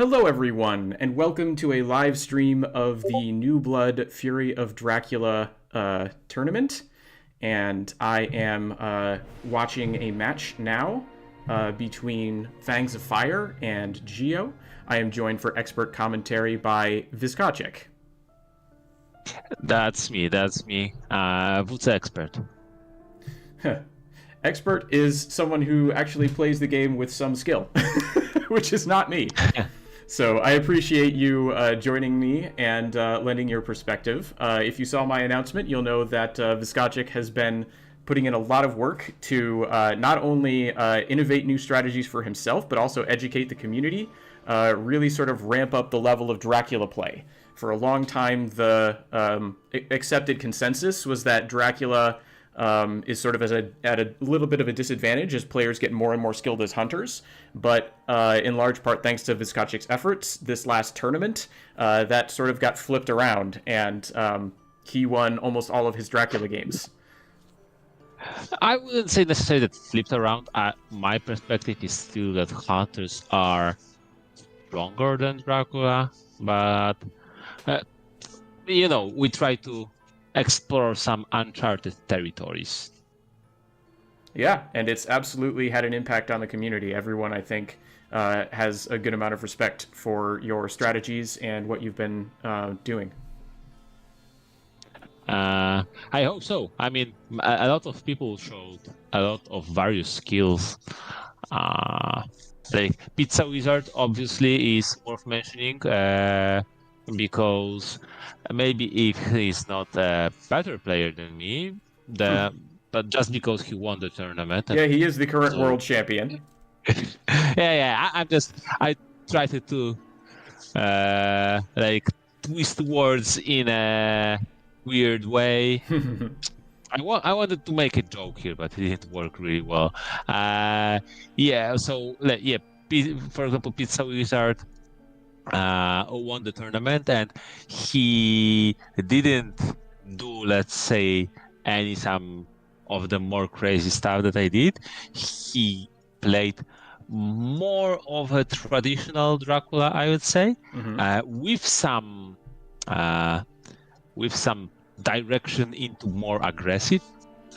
Hello everyone, and welcome to a live stream of the New Blood Fury of Dracula tournament. And I am watching a match now between Fangs of Fire and Geo. I am joined for expert commentary by WcKaczek. That's me. WcKaczek. Expert is someone who actually plays the game with some skill, which is not me. So I appreciate you joining me and lending your perspective. If you saw my announcement, you'll know that WcKaczek has been putting in a lot of work to not only innovate new strategies for himself, but also educate the community, really sort of ramp up the level of Dracula play. For a long time, the accepted consensus was that Dracula is sort of at a little bit of a disadvantage as players get more and more skilled as hunters. But in large part, thanks to WcKaczek's efforts, this last tournament, that sort of got flipped around, and he won almost all of his Dracula games. I wouldn't say necessarily that flipped around. My perspective is still that hunters are stronger than Dracula, but we try to explore some uncharted territories. Yeah, and it's absolutely had an impact on the community. Everyone, I think, has a good amount of respect for your strategies and what you've been doing. I hope so. I mean, a lot of people showed a lot of various skills. Like Pizza Wizard, obviously, is worth mentioning. Because maybe if he's not a better player than me, but just because he won the tournament. Yeah, he is the current world champion. I try to twist words in a weird way. I wanted to make a joke here, but it didn't work really well. For example, Pizza Wizard won the tournament, and he didn't do, let's say, some of the more crazy stuff that I did. He played more of a traditional Dracula, I would say, with some direction into more aggressive.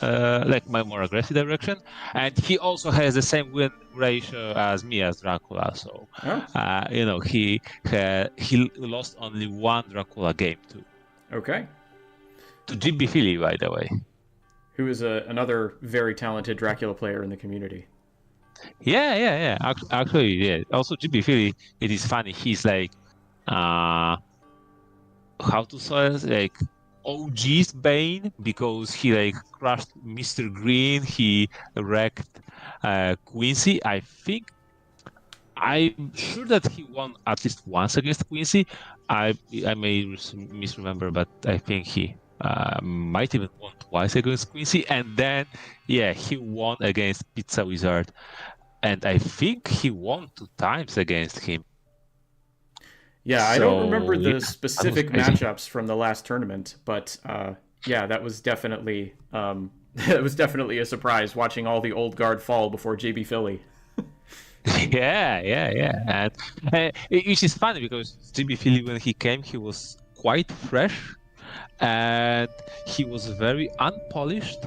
My more aggressive direction, and he also has the same win ratio as me as Dracula. So, he lost only one Dracula game too. Okay. To GB Philly, by the way. Who is another very talented Dracula player in the community. Yeah. Actually, yeah. Also, GB Philly, it is funny. He's like, how to say it? Like, OG's Bane, because he crushed Mr. Green, he wrecked Quincy. I'm sure that he won at least once against Quincy. I may misremember, but I think he might even won twice against Quincy, and then he won against Pizza Wizard, and I think he won 2 times against him. Yeah, I don't remember the specific matchups from the last tournament, but that was definitely a surprise watching all the old guard fall before JB Philly. Yeah. And which is funny because JB Philly, when he came, he was quite fresh and he was very unpolished,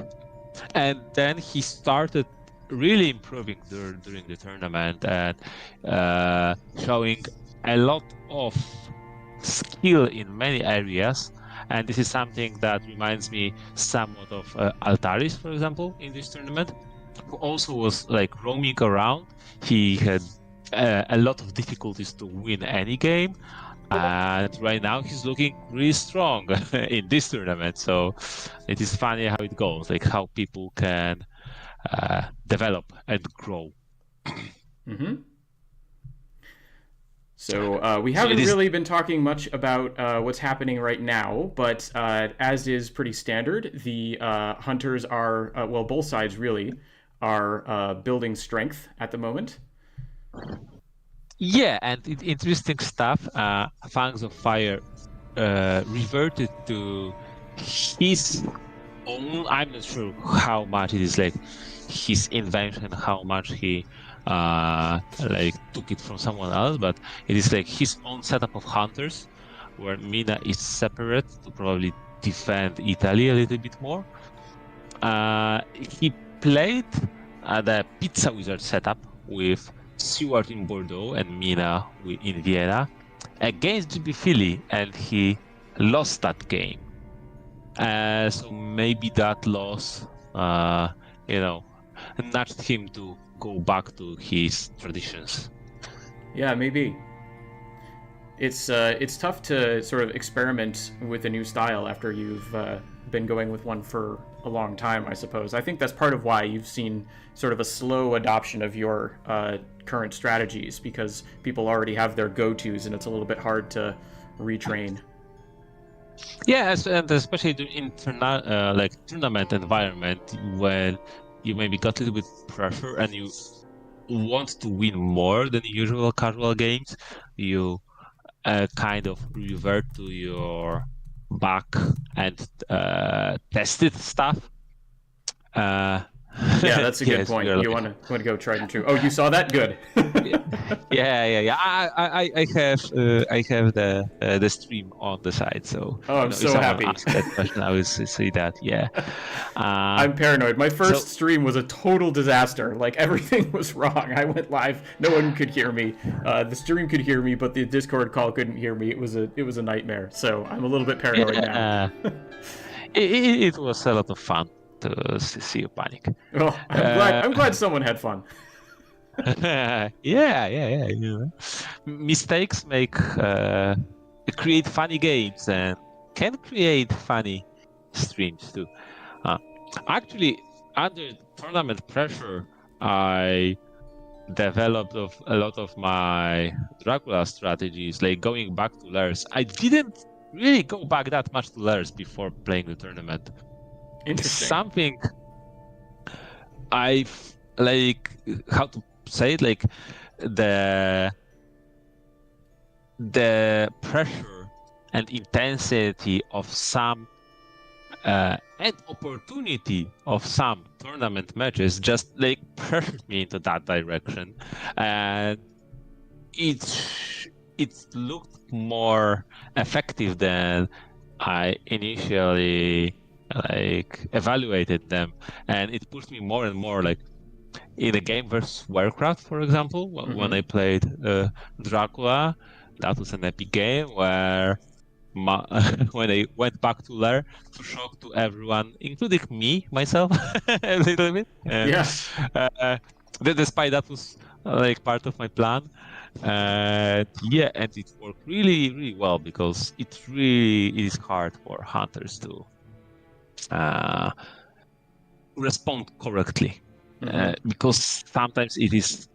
and then he started really improving during the tournament and showing a lot of skill in many areas, and this is something that reminds me somewhat of Altaris, for example, in this tournament, who also was roaming around. He had a lot of difficulties to win any game, and right now he's looking really strong in this tournament. So it is funny how it goes, how people can develop and grow. So we haven't really been talking much about what's happening right now, but as is pretty standard, the hunters are, both sides really, are building strength at the moment. Yeah, and interesting stuff. Fangs of Fire reverted to his own, I'm not sure how much it is his invention, how much he like took it from someone else, but it is like his own setup of hunters, where Mina is separate to probably defend Italy a little bit more. He played the Pizza Wizard setup with Stewart in Bordeaux and Mina in Vienna against GB Philly, and he lost that game. So maybe that loss, nudged him to go back to his traditions. Yeah, maybe. It's tough to sort of experiment with a new style after you've been going with one for a long time, I suppose. I think that's part of why you've seen sort of a slow adoption of your current strategies, because people already have their go-tos and it's a little bit hard to retrain. Yes, and especially in tournament environment, when you maybe got a little bit pressure and you want to win more than usual casual games, you kind of revert to your back and tested stuff. Yeah, that's a good point. You want to go tried and true. Oh, you saw that? Good. yeah. I have the stream on the side, so I'm so happy. Ask that question, I will see that. Yeah. I'm paranoid. My first stream was a total disaster. Like, everything was wrong. I went live. No one could hear me. The stream could hear me, but the Discord call couldn't hear me. It was a nightmare. So I'm a little bit paranoid now. It was a lot of fun to see you panic. Well, I'm glad someone had fun. Yeah. Mistakes create funny games and can create funny streams too. Actually, under tournament pressure, I developed a lot of my Dracula strategies, like going back to layers. I didn't really go back that much to layers before playing the tournament. Interesting. Something I've like, how to say it, like the pressure and intensity of some and opportunity of some tournament matches just like pressured me into that direction, and it looked more effective than I initially evaluated them, and it pushed me more and more, like in a game versus Warcraft, for example. When I played Dracula, that was an epic game where when I went back to Lair, to shock to everyone, including myself a little bit. Despite that was like part of my plan. And it worked really, really well, because it really is hard for hunters to respond correctly, because sometimes it is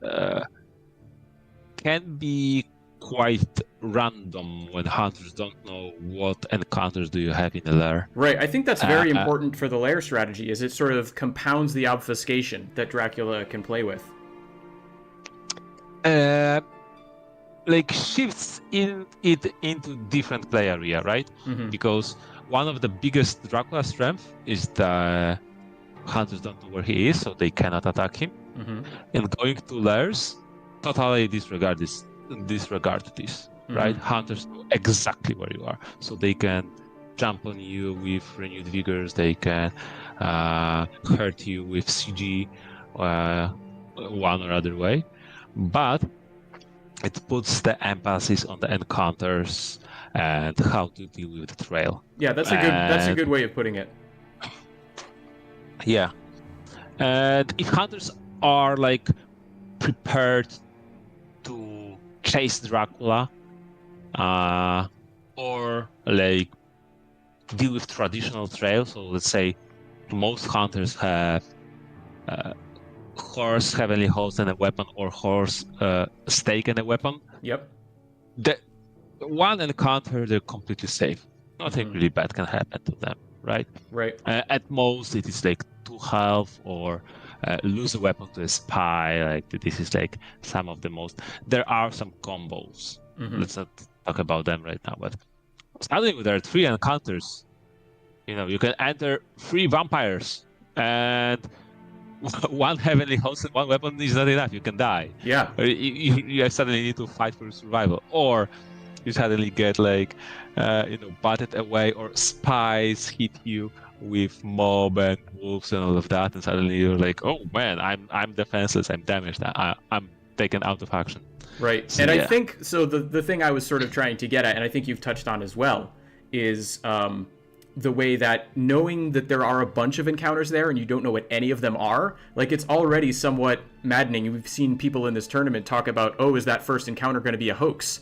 can be quite random when hunters don't know what encounters do you have in the lair. Right, I think that's very important for the lair strategy, is it sort of compounds the obfuscation that Dracula can play with. Like shifts it into different play area, right? Because one of the biggest Dracula strength is the hunters don't know where he is, so they cannot attack him. And going to lairs totally disregard this, right? Hunters know exactly where you are, so they can jump on you with renewed vigors, they can hurt you with CG one or other way, but it puts the emphasis on the encounters and how to deal with the trail. Yeah, that's a good way of putting it. Yeah, and if hunters are like prepared to chase Dracula, or like deal with traditional trail, so let's say most hunters have horse, heavenly host, and a weapon, or horse, stake, and a weapon. Yep. The one encounter, they're completely safe. Nothing really bad can happen to them, right? Right. At most, it is like 2 health, or lose a weapon to a spy. Like this is like some of the most. There are some combos. Let's not talk about them right now. But suddenly, there are 3 encounters. You can enter 3 vampires, and one heavenly host and one weapon is not enough. You can die. Yeah. Or you suddenly need to fight for survival, or you suddenly get like, batted away, or spies hit you with mob and wolves and all of that, and suddenly you're like, oh man, I'm defenseless, I'm damaged, I'm taken out of action. Right. So, and yeah. I think so. The thing I was sort of trying to get at, and I think you've touched on as well, is the way that knowing that there are a bunch of encounters there and you don't know what any of them are, like it's already somewhat maddening. We've seen people in this tournament talk about, oh, is that first encounter going to be a hoax?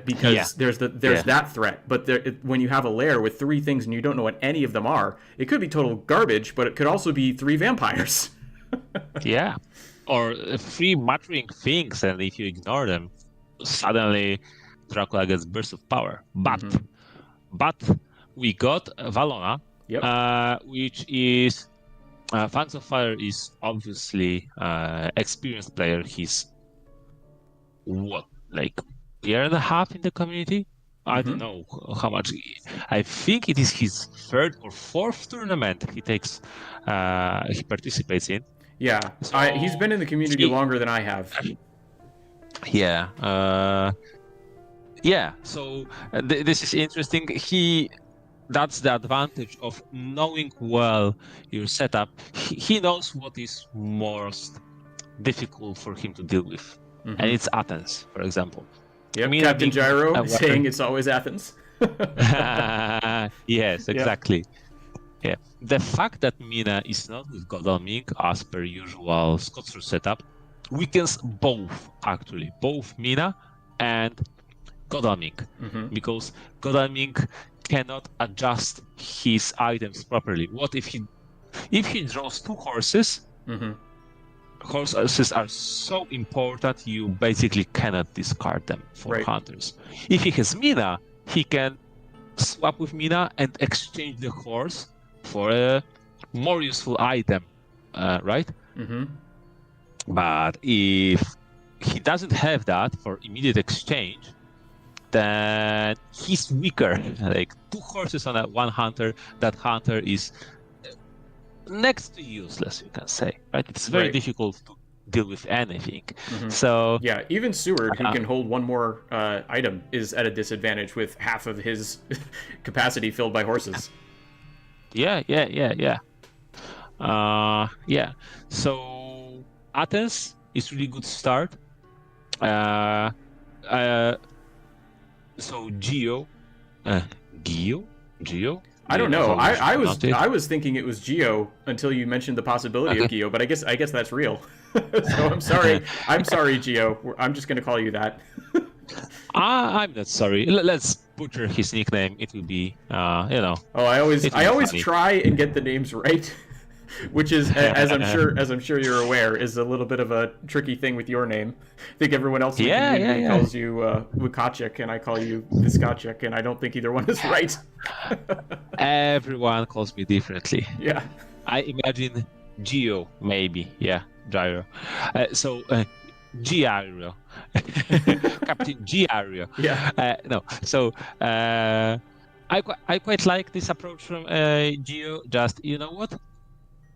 Because there's that threat. But when you have a lair with 3 things and you don't know what any of them are, it could be total garbage, but it could also be 3 vampires. Yeah. Or 3 muttering things, and if you ignore them, suddenly Dracula gets burst of power. But we got Valona, which is Fangs of Fire is obviously experienced player. He's like year and a half in the community. I don't know how much. I think it is his 3rd or 4th tournament he participates in. Yeah, So he's been in the community longer than I have. Yeah. So this is interesting. That's the advantage of knowing well your setup. He knows what is most difficult for him to deal with, and it's Athens, for example. Yep, Captain Gyro saying it's always Athens. Yes, exactly. Yeah, the fact that Mina is not with Godalming as per usual Scotsur setup weakens both Mina and Godalming, because Godalming cannot adjust his items properly. What if he draws 2 horses? Horses are so important, you basically cannot discard them for hunters. If he has Mina, he can swap with Mina and exchange the horse for a more useful item, right? But if he doesn't have that for immediate exchange, then he's weaker. Like 2 horses on one hunter, that hunter is next to useless, you can say, right? It's very difficult to deal with anything. So yeah, even Seward, who can hold 1 more item, is at a disadvantage with half of his capacity filled by horses. Yeah. So Athens is really good start. So Geo. I don't know. I was thinking it was Geo until you mentioned the possibility of Geo, but I guess that's real. So I'm sorry. I'm sorry, Geo. I'm just going to call you that. I'm not sorry. Let's butcher his nickname. It will be, Oh, I always try and get the names right, which is, as I'm sure you're aware, is a little bit of a tricky thing with your name. I think everyone else in the community calls you WcKaczek, and I call you WcKaczek, and I don't think either one is right. Everyone calls me differently. Yeah. I imagine Geo, maybe. Yeah, Gyro. Gyro. Captain Gyro. Yeah. No. So I quite like this approach from Geo. Just, you know what?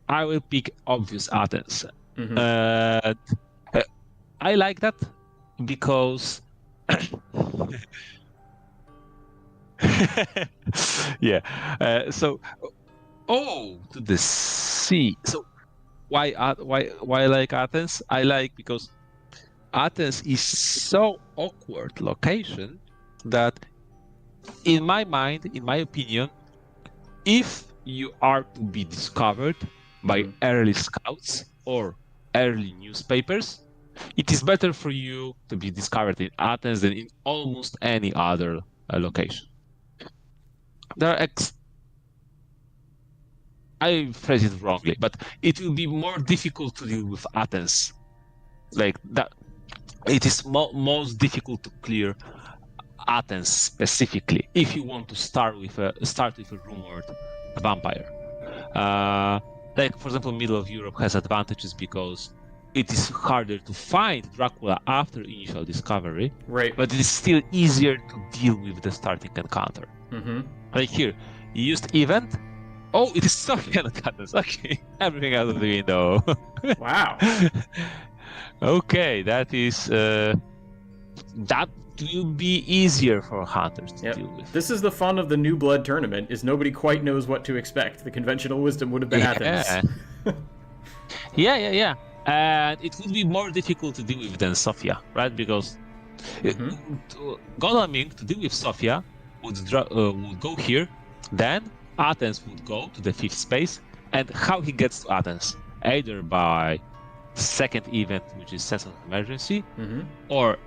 I will pick obvious Athens. I like that because to the sea. So why I like Athens? I like because Athens is so awkward location that, in my mind, in my opinion, if you are to be discovered by early scouts or early newspapers, it is better for you to be discovered in Athens than in almost any other location. I phrase it wrongly, but it will be more difficult to deal with Athens. Like that, it is most difficult to clear Athens specifically if you want to start with a rumored vampire. Like, for example, middle of Europe has advantages because it is harder to find Dracula after initial discovery, right? But it is still easier to deal with the starting encounter. Like here, you used event, Oh, it is Sofia and Athens. Okay, everything out of the window. Wow. Okay, that is that will be easier for hunters to Yep. deal with. This is the fun of the New Blood tournament, is nobody quite knows what to expect. The conventional wisdom would have been Athens. Yeah. And it would be more difficult to deal with than Sofia, right? Because Godalming to deal with Sofia would go here, then Athens would go to the 5th space, and how he gets to Athens? Either by second event, which is sense of emergency, or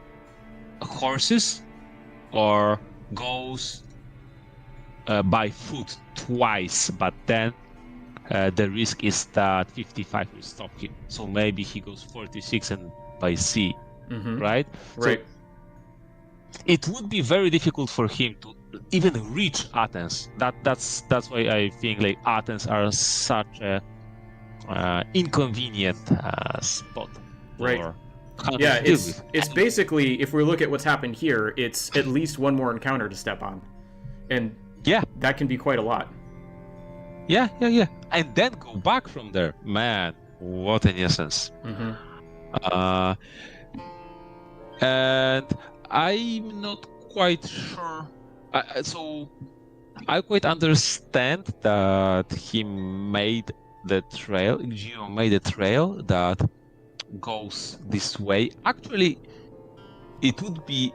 horses, or goes by foot twice, but then the risk is that 55 will stop him. So maybe he goes 46 and by sea, right? Right. So it would be very difficult for him to even reach Athens. That's why I think like Athens are such a inconvenient spot. Right. Yeah, it's basically, if we look at what's happened here, it's at least one more encounter to step on, and that can be quite a lot. Yeah, and then go back from there. Man, what an essence. And I'm not quite sure. So I quite understand that he made the trail. Gio made a trail that goes this way. Actually, it would be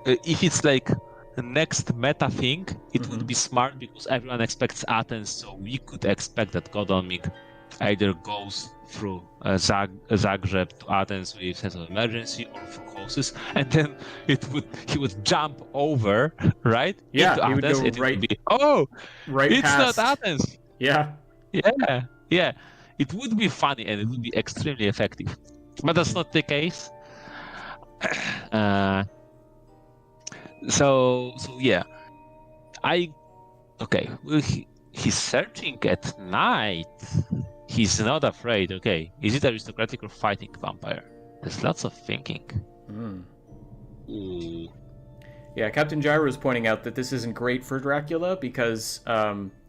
if it's like the next meta thing, it would be smart because everyone expects Athens, so we could expect that Godalming either goes through Zagreb to Athens with sense of emergency or through horses, and then he would jump over, right? Yeah, into he would Athens, go right. Would be, right it's past. not Athens. Yeah. It would be funny and it would be extremely effective, but that's not the case. So yeah, well, he's searching at night. He's not afraid. Okay, is it aristocratic or fighting vampire? There's lots of thinking. Ooh. Yeah, Captain Gyro is pointing out that this isn't great for Dracula because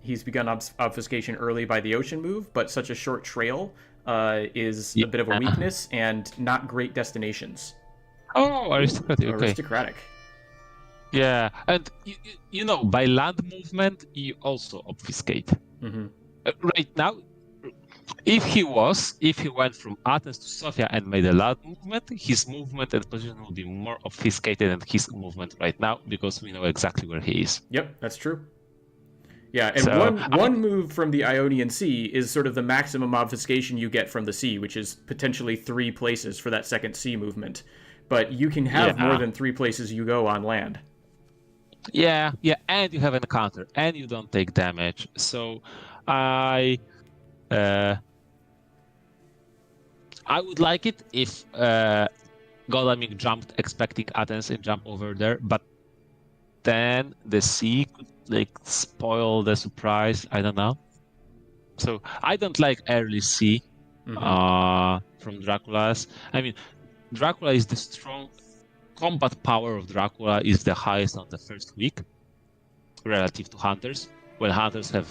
he's begun obfuscation early by the ocean move, but such a short trail is a bit of a weakness and not great destinations. Oh, aristocratic. Okay. Aristocratic. Yeah, and you know, by land movement, you also obfuscate. Right now, if he went from Athens to Sofia and made a land movement, his movement and position will be more obfuscated than his movement right now because we know exactly where he is. Yep, that's true. Yeah, and one move from the Ionian Sea is sort of the maximum obfuscation you get from the sea, which is potentially 3 places for that second sea movement. But you can have more than 3 places you go on land. Yeah, and you have an encounter, and you don't take damage. So I would like it if Godalming jumped expecting Athens and jump over there, but then the sea could like spoil the surprise. I don't know. So I don't like early sea from Dracula's. I mean, Dracula is the strong combat power of Dracula is the highest on the first week relative to hunters. When hunters have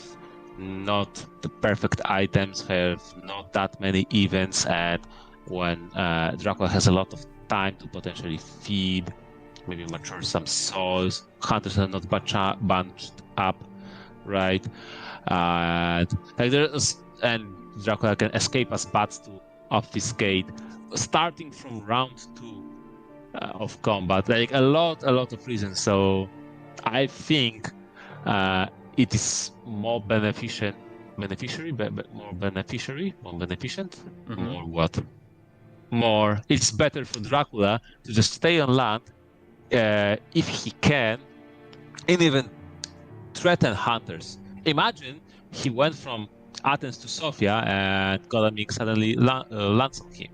not the perfect items, have not that many events, and when Dracula has a lot of time to potentially feed, maybe mature some souls, hunters are not bunched up, right? And Dracula can escape as bats to obfuscate, starting from round 2 of combat, like a lot of reasons. So I think it is more beneficent, more. It's better for Dracula to just stay on land if he can, and even threaten hunters. Imagine he went from Athens to Sofia and Godalming suddenly lands on him.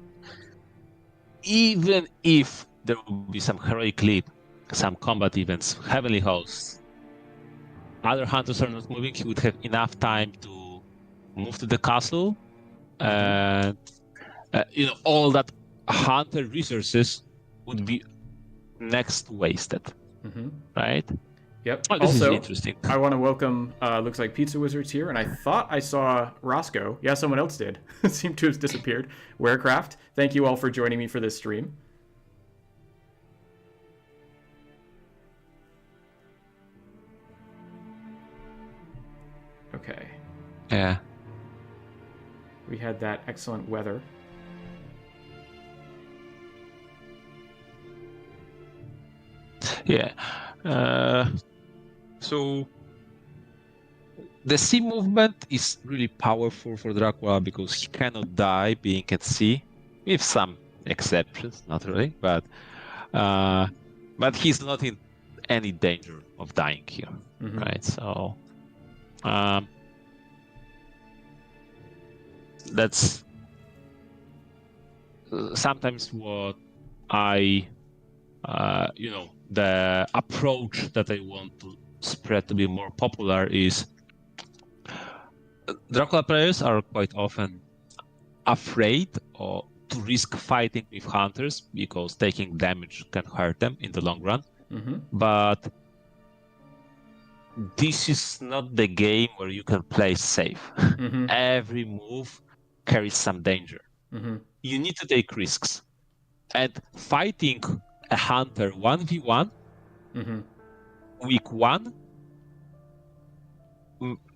Even if there will be some heroic leap, some combat events, heavenly hosts, other hunters are not moving, he would have enough time to move to the castle, and all that hunter resources would be next wasted, right? Yep. Oh, this Also, is interesting. I want to welcome, looks like Pizza Wizard's here, and I thought I saw Roscoe. Yeah, someone else did. Seemed to have disappeared. Warecraft, thank you all for joining me for this stream. Okay. Yeah. We had that excellent weather. Yeah. So the sea movement is really powerful for Dracula because he cannot die being at sea, with some exceptions, not really, but he's not in any danger of dying here, right? So that's sometimes what I, the approach that I want to spread to be more popular is Dracula players are quite often afraid or to risk fighting with hunters because taking damage can hurt them in the long run. But this is not the game where you can play safe. Every move carries some danger. You need to take risks. And fighting a hunter 1v1, week 1,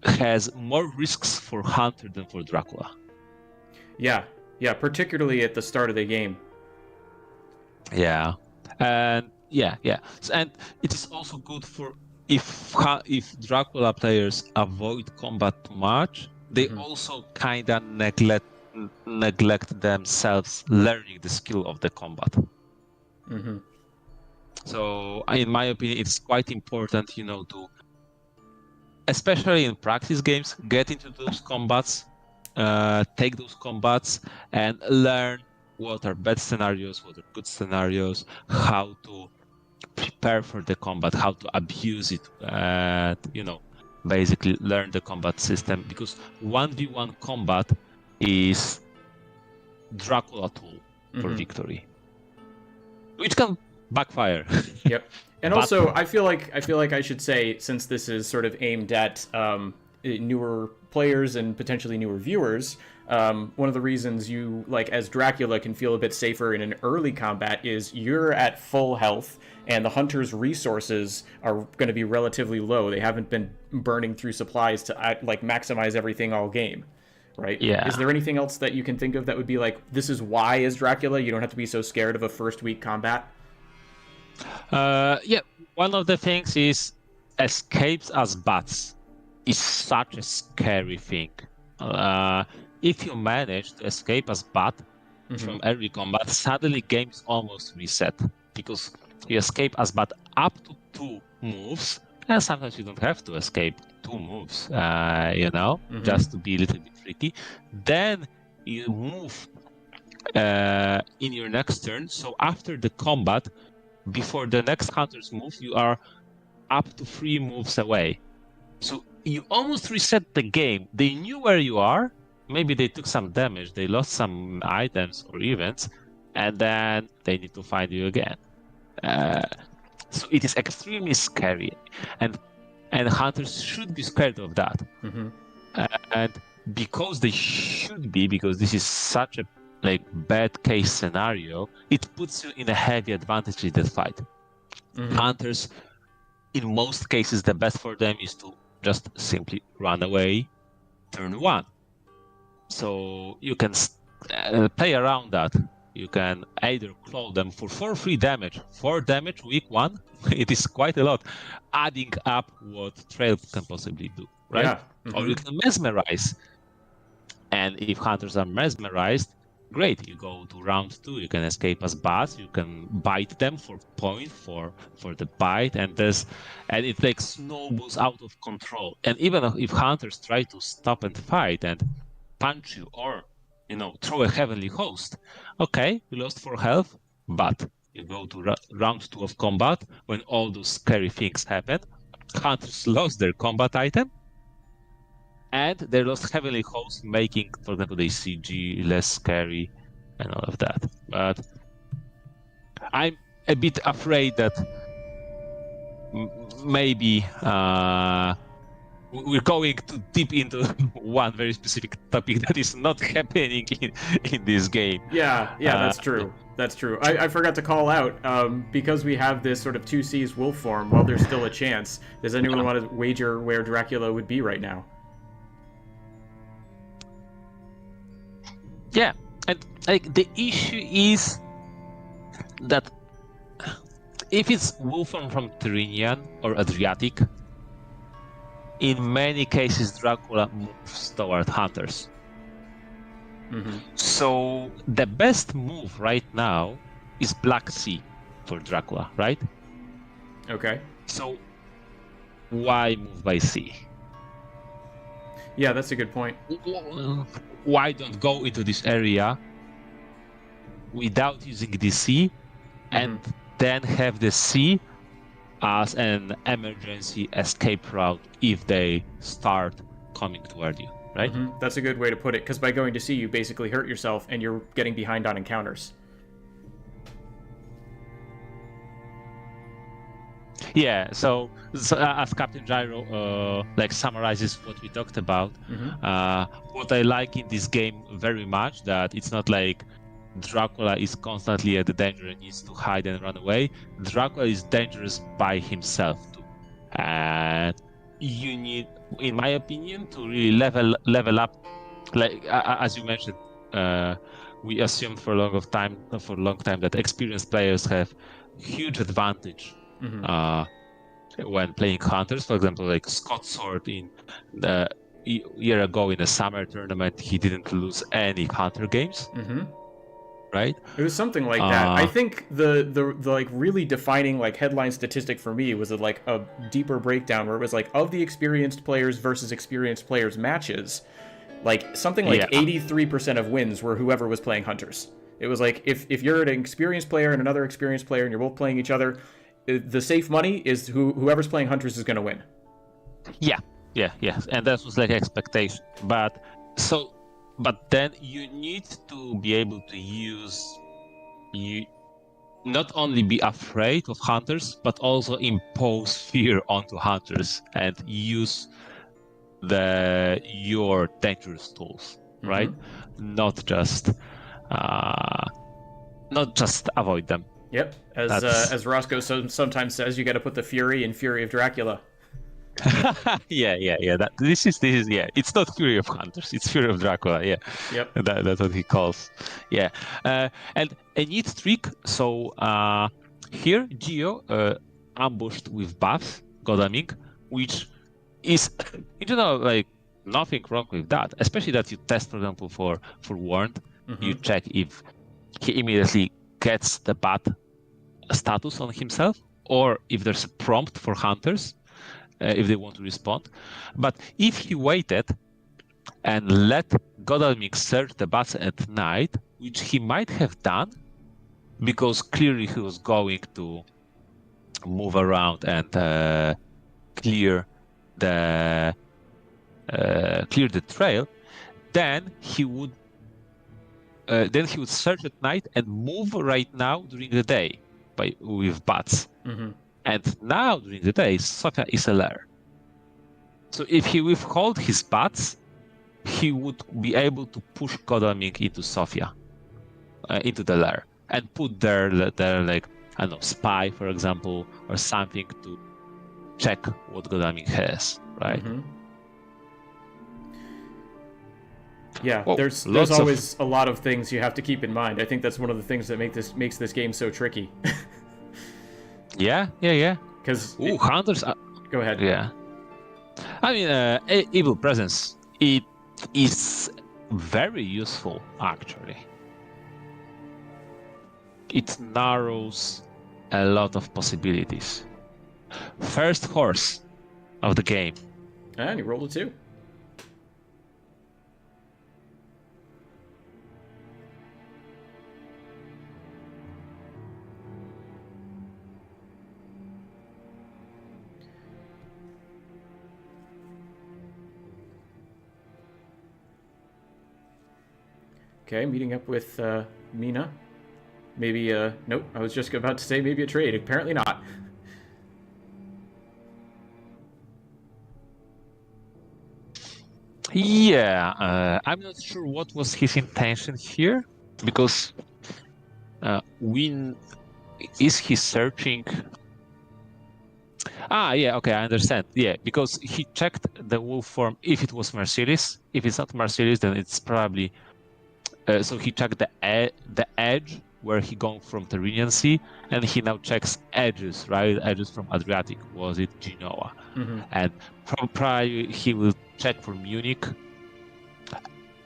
has more risks for hunter than for Dracula. Yeah, particularly at the start of the game. Yeah, and and it is also good for if Dracula players avoid combat too much, they also kind of neglect themselves learning the skill of the combat. So, in my opinion, it's quite important, to, especially in practice games, get into those combats, take those combats, and learn what are bad scenarios, what are good scenarios, how to prepare for the combat, how to abuse it, basically learn the combat system, because 1v1 combat is Dracula tool for victory, which can backfire. Yep. And also, I feel like I should say, since this is sort of aimed at newer players and potentially newer viewers, one of the reasons you, like, as Dracula, can feel a bit safer in an early combat is you're at full health, and the hunter's resources are going to be relatively low. They haven't been burning through supplies to maximize everything all game, right? Yeah. Is there anything else that you can think of that would be like, this is why, as Dracula, you don't have to be so scared of a first week combat? One of the things is escapes as bats is such a scary thing. If you manage to escape as bat from early combat, suddenly game's almost reset, because you escape as bat up to 2 moves, and sometimes you don't have to escape 2 moves, just to be a little bit tricky. Then you move in your next turn, so after the combat, before the next hunter's move, you are up to 3 moves away. So you almost reset the game. They knew where you are. Maybe they took some damage. They lost some items or events. And then they need to find you again. So it is extremely scary. And hunters should be scared of that. And because they should be, because this is such a bad case scenario, it puts you in a heavy advantage in that fight. Hunters, in most cases, the best for them is to just simply run away turn 1. So you can play around that. You can either claw them for 4 free damage. 4 damage week 1, it is quite a lot, adding up what Trail can possibly do, right? Yeah. Or you can mesmerize. And if hunters are mesmerized, great, you go to round 2, you can escape as bats, you can bite them for point for the bite, and it snowballs out of control. And even if hunters try to stop and fight and punch you or throw a heavenly host, okay, you lost 4 health, but you go to round 2 of combat when all those scary things happen. Hunters lost their combat item, and they lost heavenly host, making, for example, the CG less scary and all of that. But I'm a bit afraid that maybe we're going too deep into one very specific topic that is not happening in this game. Yeah, that's true. That's true. I forgot to call out, because we have this sort of 2C's wolf form, while there's still a chance, does anyone want to wager where Dracula would be right now? Yeah, and like the issue is that if it's wolf form from Tyrrhenian or Adriatic, in many cases Dracula moves toward hunters. So the best move right now is Black Sea for Dracula, right? Okay. So why move by sea? Yeah, that's a good point. Why don't go into this area without using the sea and then have the sea as an emergency escape route if they start coming toward you, right? That's a good way to put it, because by going to sea, you basically hurt yourself and you're getting behind on encounters. Yeah, so as Captain Gyro like summarizes what we talked about, what I like in this game very much, that it's not like Dracula is constantly at the danger and needs to hide and run away. Dracula is dangerous by himself too, and you need, in my opinion, to really level up. Like as you mentioned, we assumed for a long time that experienced players have huge advantage when playing hunters. For example, like Scott Sword in the year ago in a summer tournament, he didn't lose any hunter games. Right? It was something like that. I think the like really defining like headline statistic for me was like a deeper breakdown where it was like, of the experienced players versus experienced players matches, like something like 83% of wins were whoever was playing hunters. It was like if you're an experienced player and another experienced player and you're both playing each other, the safe money is whoever's playing hunters is going to win. Yeah, and that was like expectation. But then you need to be able to not only be afraid of hunters, but also impose fear onto hunters and use your dangerous tools, right? Not just avoid them. Yep. As Roscoe sometimes says, you got to put the Fury in Fury of Dracula. Yeah. This is It's not Fury of Hunters. It's Fury of Dracula. Yeah. Yep. That's what he calls. Yeah. And a neat trick. So here Gio ambushed with buffs, Godaming, which is in general like nothing wrong with that. Especially that you test, for example, for warned. You check if he immediately gets the bat status on himself, or if there's a prompt for hunters. If they want to respond. But if he waited and let Godalming search the bats at night, which he might have done, because clearly he was going to move around and clear the trail, then he would search at night and move right now during the day with bats. And now, during the day, Sofia is a lair. So if he withhold his bats, he would be able to push Godalming into Sofia, into the lair, and put their like, I don't know, spy, for example, or something to check what Godalming has, right? Yeah, there's always a lot of things you have to keep in mind. I think that's one of the things that makes this game so tricky. Yeah. Because hunters. Go ahead. Yeah. I mean, evil presence. It is very useful, actually. It narrows a lot of possibilities. First horse of the game. And you rolled a 2. Okay, meeting up with Mina. Maybe, nope, I was just about to say maybe a trade. Apparently not. Yeah, I'm not sure what was his intention here, because is he searching? Yeah, okay, I understand. Yeah, because he checked the wolf form if it was Mercedes. If it's not Mercedes, then it's probably. So he checked the edge where he gone from Tyrrhenian Sea, and he now checks edges, right? Edges from Adriatic. Was it Genoa? Mm-hmm. And probably he will check for Munich.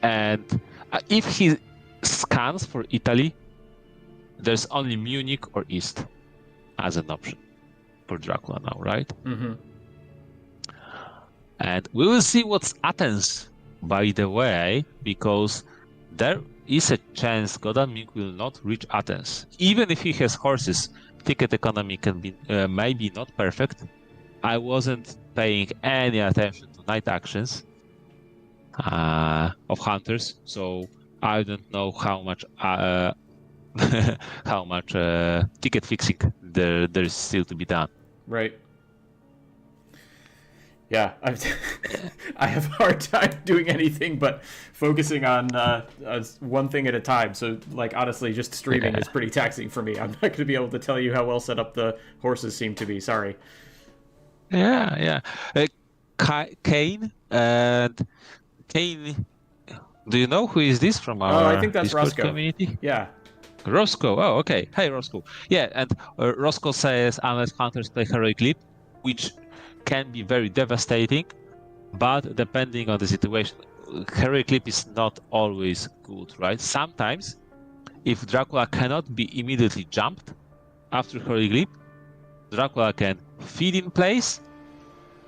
And if he scans for Italy, there's only Munich or East as an option for Dracula now, right? Mm-hmm. And we will see what's Athens, by the way, because there is a chance Godalming will not reach Athens. Even if he has horses, ticket economy can be maybe not perfect. I wasn't paying any attention to night actions of hunters, so I don't know how much how much ticket fixing there is still to be done. Right. Yeah, I have a hard time doing anything but focusing on one thing at a time. So, like, honestly, just streaming is pretty taxing for me. I'm not going to be able to tell you how well set up the horses seem to be. Sorry. Yeah. Kane and Kane. Do you know who is this from our I think that's Discord Roscoe. community? Yeah. Roscoe. Oh, okay. Hey, Roscoe. Yeah, and Roscoe says unless hunters play heroic leap, which can be very devastating, but depending on the situation, heroic leap is not always good, right? Sometimes, if Dracula cannot be immediately jumped after heroic leap, Dracula can feed in place,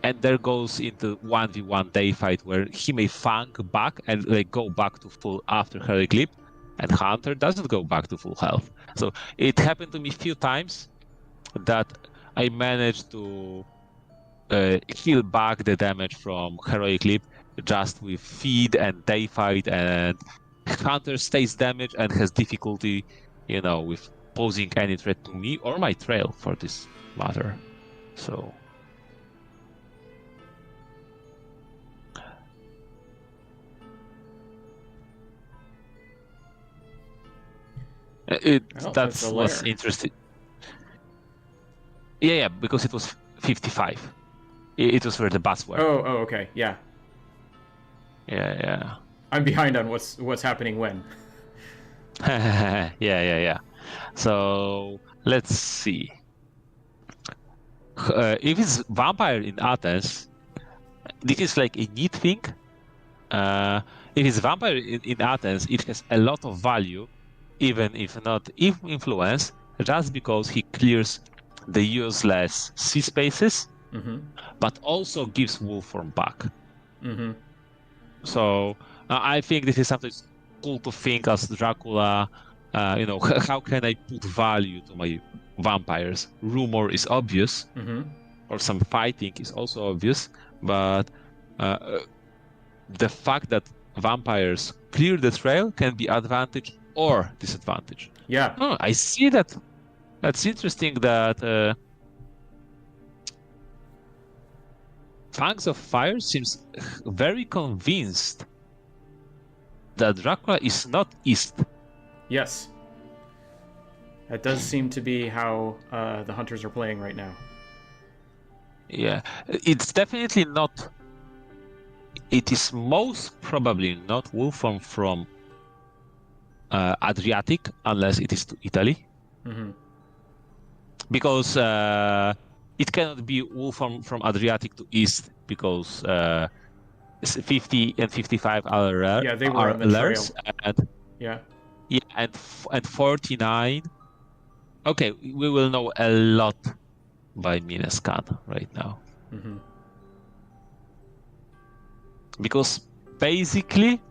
and there goes into 1v1 day fight where he may fang back and like go back to full after heroic leap, and Hunter doesn't go back to full health. So it happened to me a few times that I managed to heal back the damage from heroic leap just with feed and day fight, and Hunter stays damaged and has difficulty, with posing any threat to me or my trail for this matter. So that's was interesting. Yeah, because it was 55. It was where the bus were. Oh, okay, yeah. Yeah. I'm behind on what's happening when. Yeah. So let's see. If it's vampire in Athens, this is like a neat thing. If it's vampire in Athens, it has a lot of value, even if not influence, just because he clears the useless sea spaces, but also gives wolf form back. So I think this is something cool to think as Dracula. How can I put value to my vampires? Rumor is obvious, or some fighting is also obvious, but the fact that vampires clear the trail can be advantage or disadvantage. Yeah. I see that. That's interesting that Fangs of Fire seems very convinced that Dracula is not east. Yes. That does seem to be how the hunters are playing right now. Yeah, it's definitely not. It is most probably not wolf form from Adriatic, unless it is to Italy. Because it cannot be wolf from Adriatic to east, because 50 and 55 are rare. Yeah, they were on the trail. And 49. Okay, we will know a lot by Minescan right now. Because basically,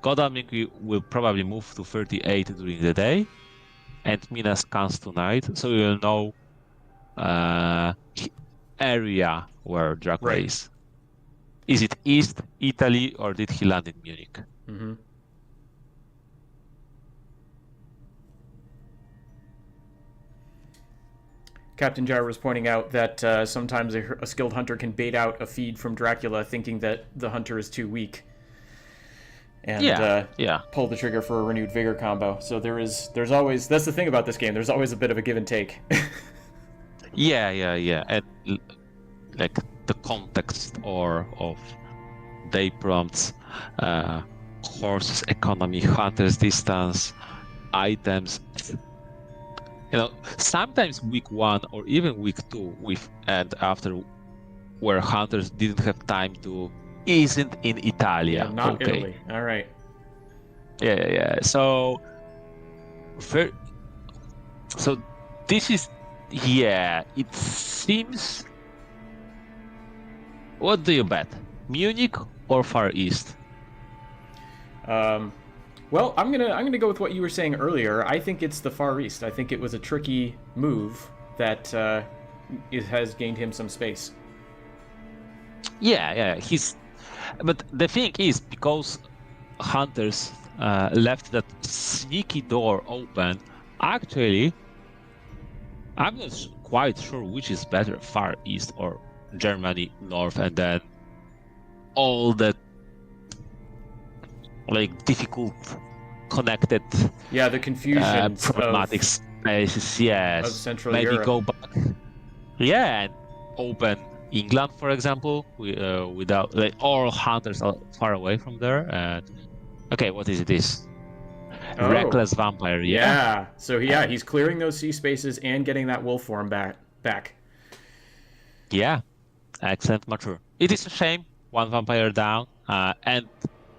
Godalming will probably move to 38 during the day, and Minas scans tonight, so we will know area where Dracula is. Is it East Italy, or did he land in Munich? Captain Gyro was pointing out that sometimes a skilled hunter can bait out a feed from Dracula thinking that the hunter is too weak. And pull the trigger for a renewed vigor combo. So there's always, that's the thing about this game, there's always a bit of a give and take. Yeah. And like the context of day prompts, horses economy, hunters distance, items. Sometimes week 1 or even week 2 and after, where hunters didn't have time to, isn't in Italia. Yeah, not Italy. All right. Yeah. So this is, it seems. What do you bet? Munich or Far East? Well, I'm gonna go with what you were saying earlier. I think it's the Far East. I think it was a tricky move that it has gained him some space. Yeah. But the thing is, because hunters left that sneaky door open, actually, I'm not quite sure which is better, Far East or Germany North, and then all the difficult connected the confusion problematic spaces. Yes, of Central maybe Europe. go back. Yeah, and open England, for example, without all hunters are far away from there. And okay, what is this? Oh. Reckless vampire. Yeah. So he's clearing those sea spaces and getting that wolf form back. Yeah, excellent, mature. It is a shame, one vampire down, and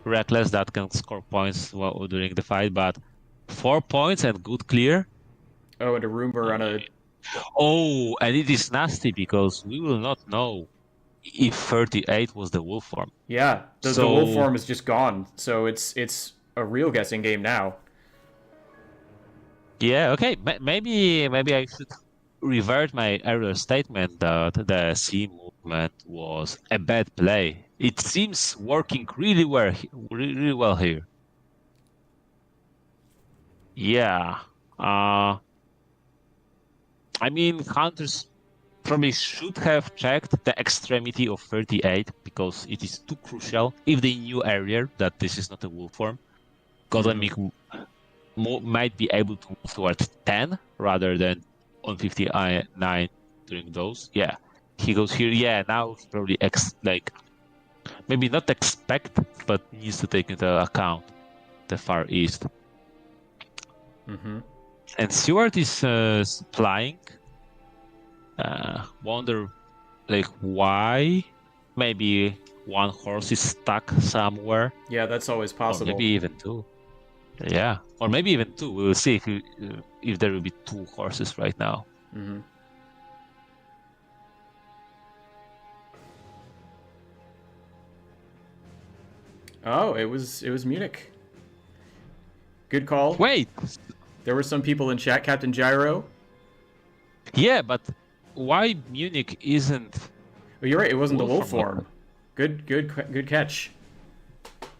reckless that can score points during the fight, but 4 points and good clear. Oh, and a rumor on a. Oh, and it is nasty because we will not know if 38 was the wolf form. Yeah, the wolf form is just gone, so it's a real guessing game now. Yeah, okay. Maybe I should revert my earlier statement that the C movement was a bad play. It seems working really well here. Yeah. I mean, hunters probably should have checked the extremity of 38 because it is too crucial. If they knew earlier that this is not a wolf form, Godalmik might be able to move towards 10 rather than on 59 during those. Yeah, he goes here. Yeah, now he probably maybe not expect, but needs to take into account the Far East. Mm-hmm. And Stewart is supplying. Wonder why? Maybe one horse is stuck somewhere. Yeah, that's always possible. Or maybe even two. Yeah, or maybe even two. We will see if there will be two horses right now. Mm-hmm. Oh, it was Munich. Good call. Wait. There were some people in chat, Captain Gyro. Yeah, but why Munich isn't? Well, you're right. It wasn't the wolf form. Good catch.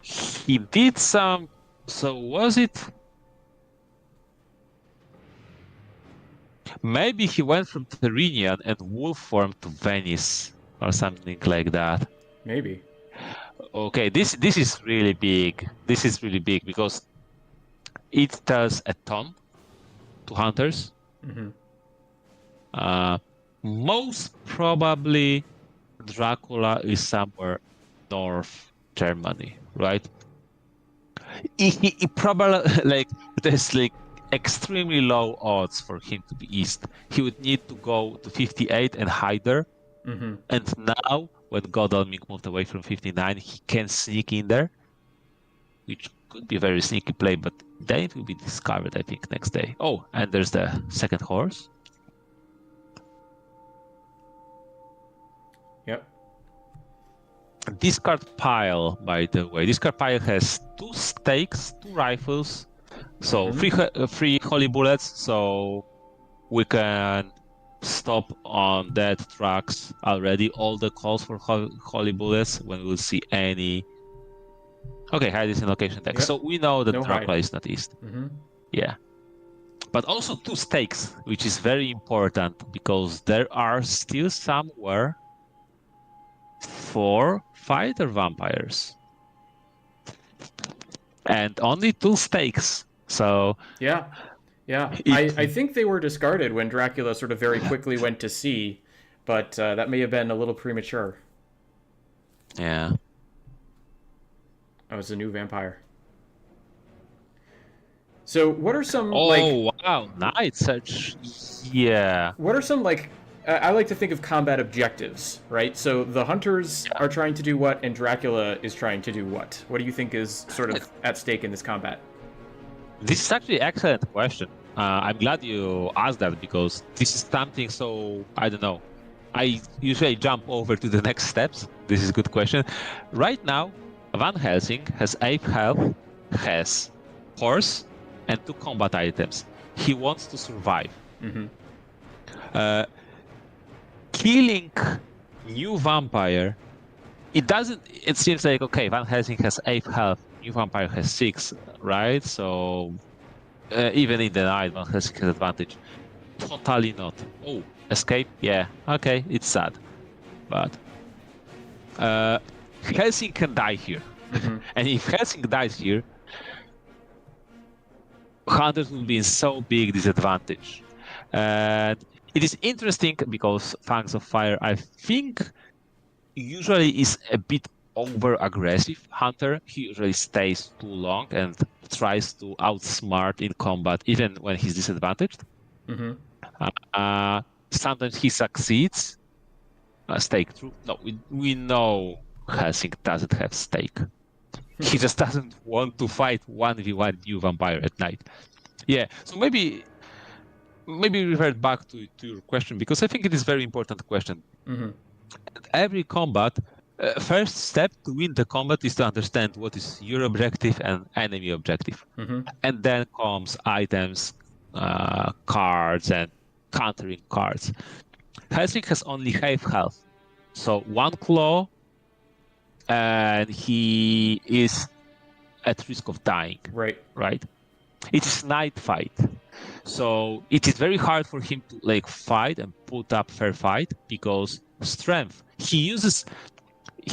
He did some. So was it? Maybe he went from Tyrrhenian and wolf form to Venice or something like that. Maybe. Okay, this is really big. This is really big because it does a ton to hunters. Mm-hmm. Most probably Dracula is somewhere north Germany, right? He probably there's extremely low odds for him to be east. He would need to go to 58 and hide there. Mm-hmm. And now when Godalmik moved away from 59, he can sneak in there, which could be a very sneaky play, but then it will be discovered, I think, next day. Oh, and there's the second horse. Yep. Discard pile, by the way. Discard pile has 2 stakes, 2 rifles, so free holy bullets, so we can stop on dead tracks already. All the calls for holy bullets when we'll see any. Okay, hide is in location text. Yep. So we know that No Dracula hide. is not east. Mm-hmm. Yeah. but also two stakes, which is very important because there are still somewhere 4 fighter vampires and only 2 stakes. So Yeah. I think they were discarded when Dracula sort of very quickly went to sea, but that may have been a little premature. yeah. I was a new vampire. So what are some Wow, night search. Yeah. what are some I like to think of combat objectives, right? So the hunters are trying to do what, and Dracula is trying to do what? What do you think is sort of at stake in this combat? This is actually an excellent question. I'm glad you asked that because this is something so, I don't know. I usually jump over to the next steps. This is a good question. Right now, Van Helsing has 8 health, has horse, and 2 combat items. He wants to survive. Killing new vampire, it seems like, okay, Van Helsing has 8 health, new vampire has 6, right? So even in the night, Van Helsing has advantage. Totally not. Oh, escape? Yeah, okay, it's sad. But Helsing can die here. And if Helsing dies here, hunters will be in so big disadvantage. And it is interesting because Fangs of Fire, I think, usually is a bit over-aggressive hunter. He usually stays too long and tries to outsmart in combat, even when he's disadvantaged. Sometimes he succeeds. Stake true. No, we know Helsing doesn't have stake. He just doesn't want to fight 1v1 new vampire at night. Yeah, so maybe revert back to your question because I think it is a very important question. At every combat, first step to win the combat is to understand what is your objective and enemy objective. And then comes items, cards, and countering cards. Helsing has only half health. So 1 claw, and he is at risk of dying. Right? It is night fight. So it is very hard for him to fight and put up fair fight because strength. He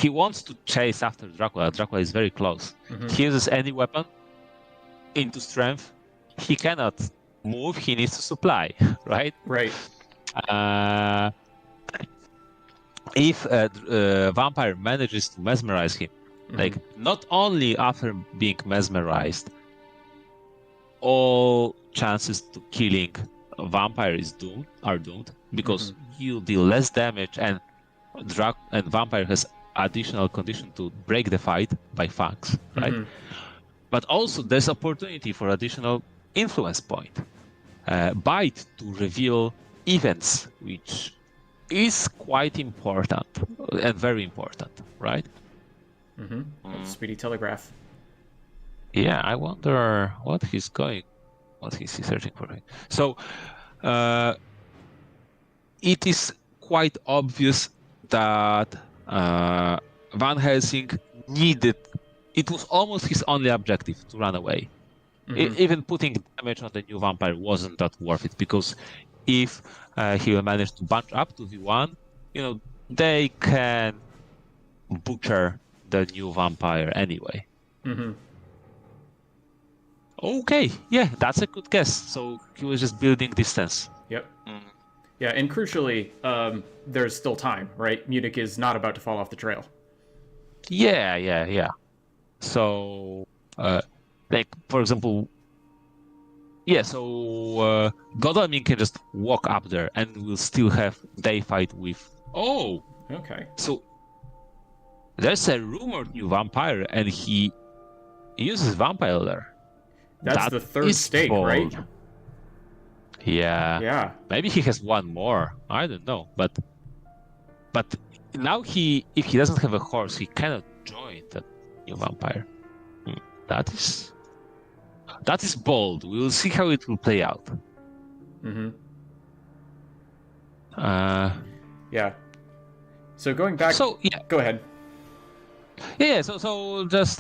wants to chase after Dracula. Dracula is very close. He uses any weapon into strength. He cannot move. He needs to supply, right? If a vampire manages to mesmerize him, not only after being mesmerized, all chances to killing a vampire are doomed because you deal less damage and vampire has additional condition to break the fight by fangs, right? But also there's opportunity for additional influence point. Bite to reveal events, which is quite important and very important, right? Speedy telegraph. Yeah, I wonder what he's searching for. So it is quite obvious that Van Helsing it was almost his only objective to run away. Even putting damage on the new vampire wasn't that worth it because if he will manage to bunch up to V1, they can butcher the new vampire anyway. Okay, yeah, that's a good guess. So he was just building distance. Yep. Yeah, and crucially, there's still time, right? Munich is not about to fall off the trail. Yeah. So, for example, Godalming can just walk up there and we'll still have day fight with... Oh! Okay. So, there's a rumored new vampire and he uses vampire there. That's the third stake, bold. Right? Yeah. Maybe he has one more. I don't know. But now if he doesn't have a horse, he cannot join the new vampire. That is bold. We will see how it will play out. Yeah. So going back. So yeah. Go ahead. Yeah. So just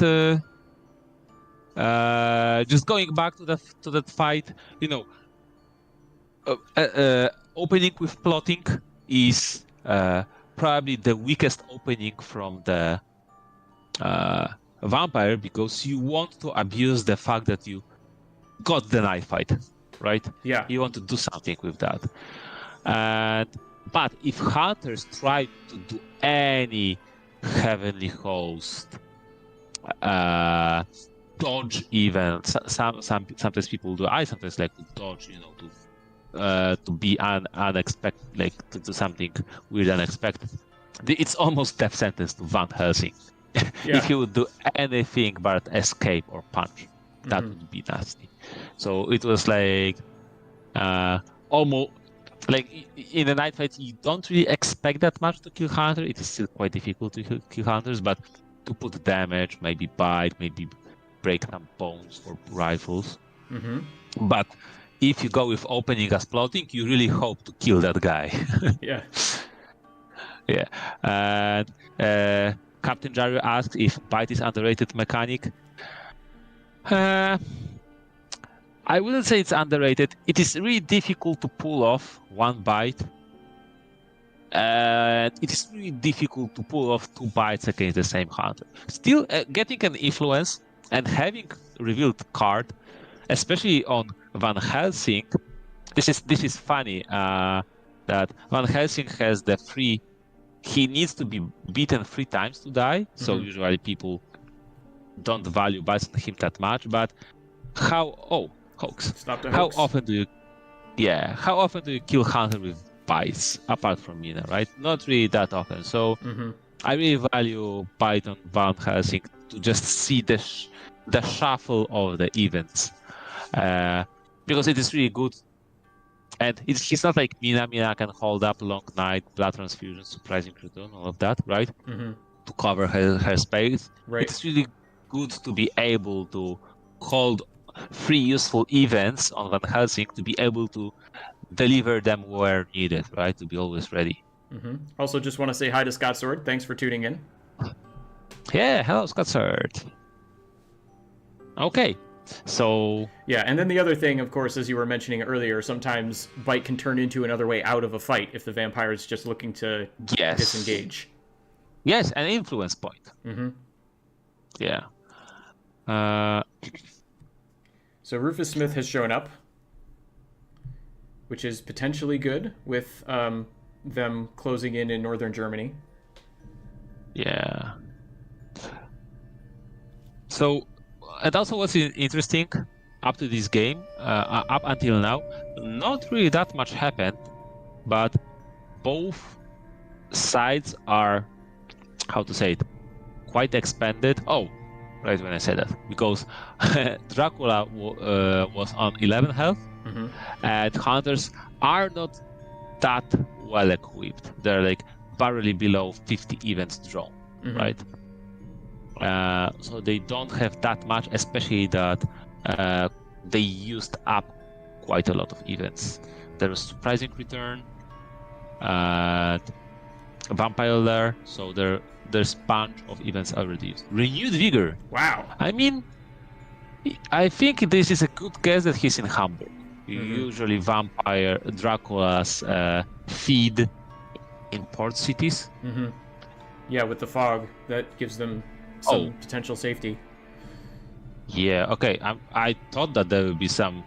going back to that fight, opening with plotting is probably the weakest opening from the vampire, because you want to abuse the fact that you got the knife fight, right? Yeah. You want to do something with that. But if hunters try to do any heavenly host dodge events, sometimes people do. I sometimes like to dodge, to be unexpected, like to do something weird, unexpected. It's almost death sentence to Van Helsing. Yeah. If you would do anything but escape or punch, that would be nasty. So it was like almost like in a night fight, you don't really expect that much to kill hunter. It is still quite difficult to kill hunters, but to put damage, maybe bite, maybe break some bones for rifles. But if you go with opening as plotting, you really hope to kill that guy. Yeah. Yeah. And Captain Jario asks if bite is underrated mechanic. I wouldn't say it's underrated. It is really difficult to pull off one bite. It is really difficult to pull off 2 bites against the same hunter. Still, getting an influence and having revealed card, especially on Van Helsing, this is funny. That Van Helsing has the free. He needs to be beaten 3 times to die. So usually people don't value bites on him that much. But hoax. Stop the How hoax. often do you kill hunter with bites apart from Mina, right? Not really that often. So I really value bite on Van Helsing to just see the shuffle of the events, because it is really good. And he's not like Mina. Mina can hold up long night, blood transfusion, surprising return, all of that, right? To cover her space. Right. It's really good to be able to hold 3 useful events on Van Helsing, to be able to deliver them where needed, right? To be always ready. Also, just want to say hi to Scott Sword. Thanks for tuning in. Yeah, hello, Scott Sword. Okay, so... Yeah, and then the other thing, of course, as you were mentioning earlier, sometimes bite can turn into another way out of a fight if the vampire is just looking to disengage. Yes, an influence point. Yeah. So Rufus Smith has shown up, which is potentially good with them closing in northern Germany. Yeah. So, and also what's interesting, up to this game, up until now, not really that much happened, but both sides are, how to say it, quite expanded. Oh, right when I said that, because Dracula was on 11 health, and hunters are not that well equipped. They're like barely below 50 events drawn, right? So they don't have that much, especially that they used up quite a lot of events. There was surprising return, vampire lair, so there's bunch of events already used. Renewed vigor. Wow. I mean, I think this is a good guess that he's in Hamburg. Usually vampire Dracula's feed in port cities. Yeah, with the fog, that gives them some potential safety. Yeah, okay. I thought that there would be some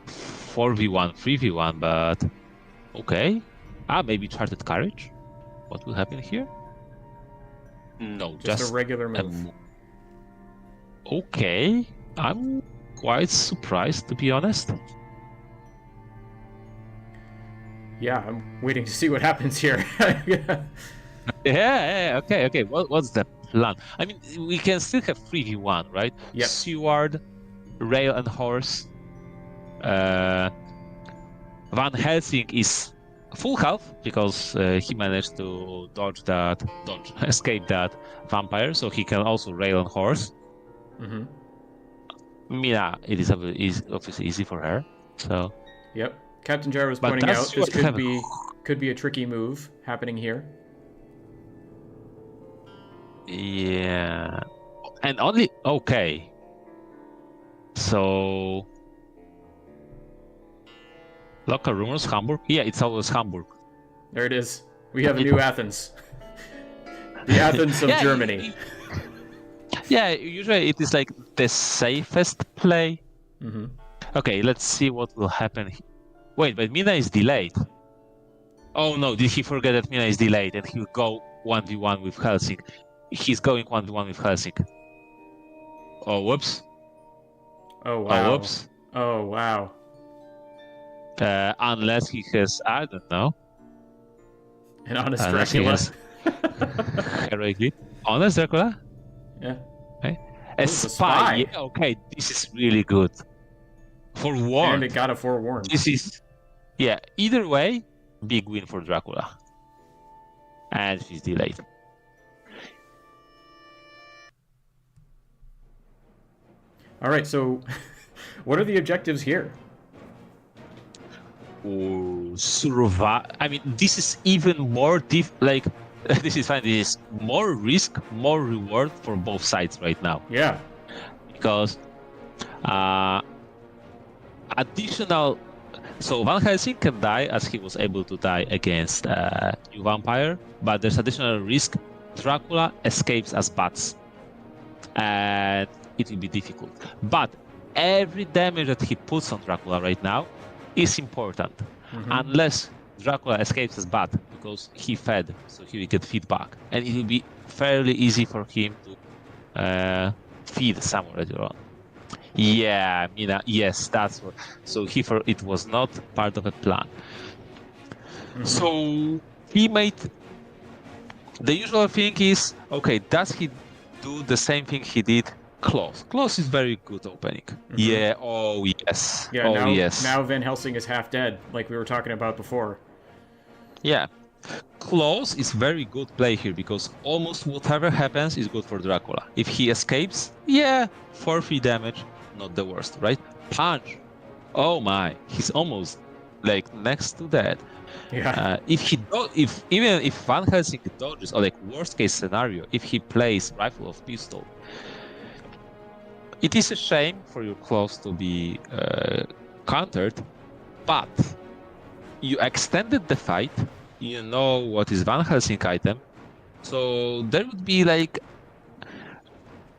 4v1, 3v1, but okay. Maybe Charted Courage? What will happen here? No, just a regular move. Okay. I'm quite surprised, to be honest. Yeah, I'm waiting to see what happens here. Yeah, okay. What's the plan? I mean, we can still have 3v1, right? Yep. Seward, Rail and Horse. Van Helsing is full health because he managed to escape that vampire, so he can also Rail and Horse. Mina, it is obviously easy for her. So. Yep. Captain Jar was pointing out this could be a tricky move happening here. Yeah, and only okay. So, Local rumors, Hamburg. Yeah, it's always Hamburg. There it is. We have a new Athens. The Athens of Germany. Yeah, usually it is like the safest play. Mm-hmm. Okay, let's see what will happen. Wait, but Mina is delayed. Oh no, did he forget that Mina is delayed and he'll go 1v1 with Helsing? He's going 1v1 with Helsing. Oh, whoops. Oh, wow. Oh, whoops. Oh, wow. Unless he has, I don't know. An honest Dracula. Heroically. Honest Dracula? Yeah. Okay. Oh, A it's a spy. Yeah, okay, this is really good. Forewarned. And it got a forewarned. This is, yeah, either way, big win for Dracula. And she's delayed. All right, so what are the objectives here? Survive. I mean, this is even more this is fine. This is more risk, more reward for both sides right now. Yeah. Because additional. So Van Helsing can die as he was able to die against New Vampire, but there's additional risk. Dracula escapes as bats, and it will be difficult. But every damage that he puts on Dracula right now is important, unless Dracula escapes as bat because he fed, so he will get feedback, and it will be fairly easy for him to feed someone later on. Yeah, Mina. Yes, that's what. So it was not part of a plan. So he made. The usual thing is, okay, does he do the same thing he did? Close. Close is very good opening. Yeah. Oh yes. Yeah. Oh now, yes. Now Van Helsing is half dead, like we were talking about before. Yeah. Close is very good play here because almost whatever happens is good for Dracula. If he escapes, yeah, 4-3 damage, not the worst, right? Punch. Oh my, he's almost like next to dead. Yeah. Even if Van Helsing dodges, or like worst case scenario, if he plays Rifle of Pistol, it is a shame for your Close to be countered, but you extended the fight. You know what is Van Helsing item, so there would be like,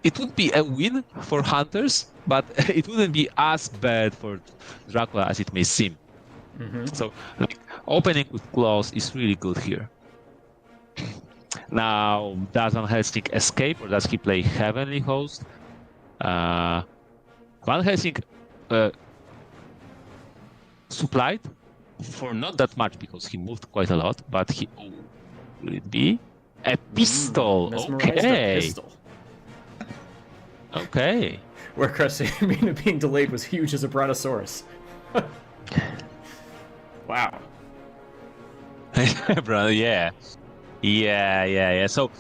it would be a win for hunters, but it wouldn't be as bad for Dracula as it may seem. So like, opening with Claws is really good here. Now, does Van Helsing escape or does he play Heavenly Host? Van Helsing supplied for not that much because he moved quite a lot, but he will it be a pistol? Okay. A pistol. Okay. Where Mina being delayed was huge as a brontosaurus. Wow. Brother, yeah. So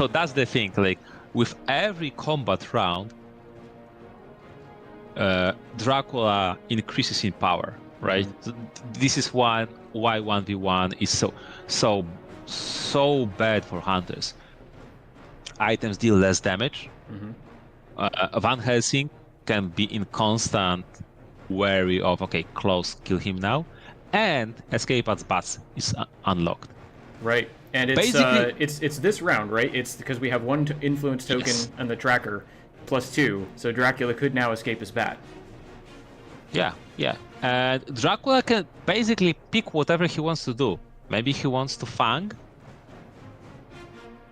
that's the thing. Like with every combat round, Dracula increases in power, right? This is why 1v1 is so bad for hunters. Items deal less damage. Van Helsing can be in constant worry of, okay, Close, kill him now, and escape as bats is unlocked. Right, and it's this round, right? It's because we have one influence token on the tracker, +2, so Dracula could now escape as bat. Yeah. And Dracula can basically pick whatever he wants to do. Maybe he wants to Fang,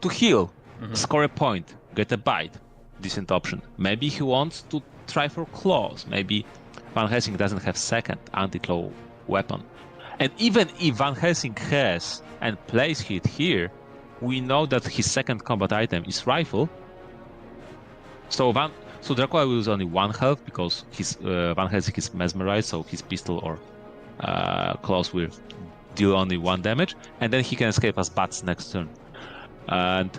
to heal, score a point, get a bite. Decent option. Maybe he wants to try for Claws. Maybe Van Helsing doesn't have second anti-claw weapon. And even if Van Helsing has and plays it here, we know that his second combat item is rifle. So Dracula will lose only 1 health because his Van Helsing is mesmerized, so his pistol or Claws will deal only 1 damage, and then he can escape as bats next turn. And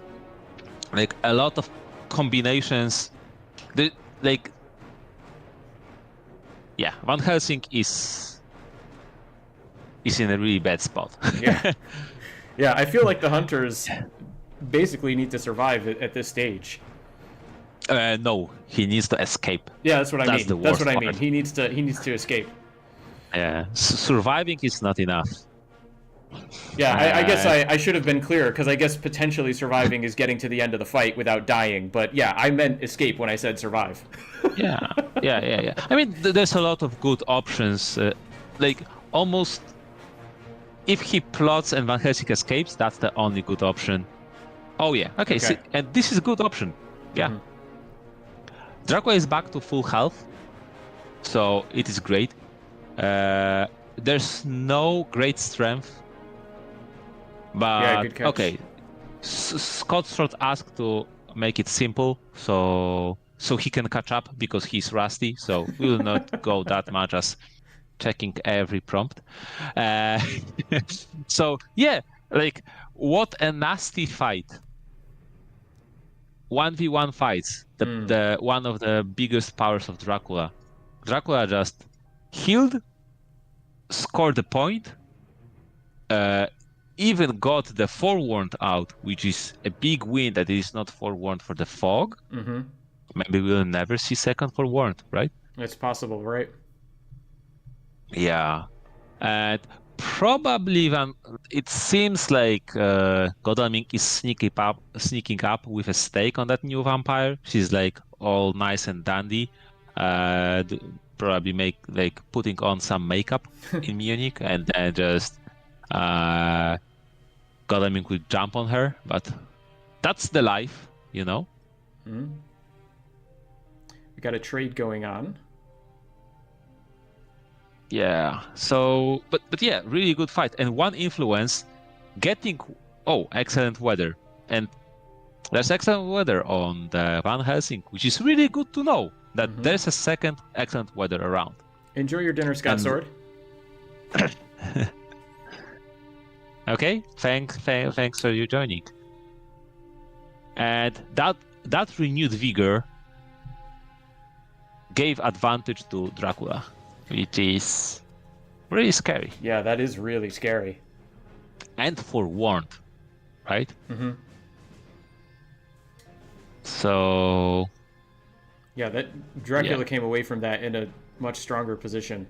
like a lot of combinations, Van Helsing is in a really bad spot. Yeah, I feel like the hunters basically need to survive at this stage. No, he needs to escape. Yeah, that's what I mean. The That's what I worst mean. part. He needs to escape. Yeah. Surviving is not enough. Yeah, I guess I should have been clearer, because I guess potentially surviving is getting to the end of the fight without dying. But yeah, I meant escape when I said survive. Yeah. I mean, there's a lot of good options. Like, almost... If he plots and Van Helsing escapes, that's the only good option. Oh, yeah. Okay. So, and this is a good option. Yeah. Mm-hmm. Dracula is back to full health, so it is great. There's no great strength, but yeah, good catch. Okay. Scott Strott asked to make it simple, so he can catch up because he's rusty. So we will not go that much as checking every prompt. So yeah, like, what a nasty fight. 1v1 fights, the one of the biggest powers of Dracula. Dracula just healed, scored a point, even got the forewarned out, which is a big win that is not forewarned for the fog. Mm-hmm. Maybe we'll never see second forewarned, right? It's possible, right? Yeah. And probably it seems like Godalming is sneaking up with a stake on that new vampire. She's like all nice and dandy. Probably putting on some makeup in Munich, and then just Godalming will jump on her. But that's the life, you know. Mm-hmm. We got a trade going on. Yeah. So, but yeah, really good fight. And one influence, getting excellent weather, and there's excellent weather on the Van Helsing, which is really good to know that there's a second excellent weather around. Enjoy your dinner, Scott Sword. Okay. Thanks for you joining. And that renewed vigor gave advantage to Dracula, which is really scary. Yeah, that is really scary. And forewarned, right? Mm-hmm. So... Yeah, that Dracula came away from that in a much stronger position.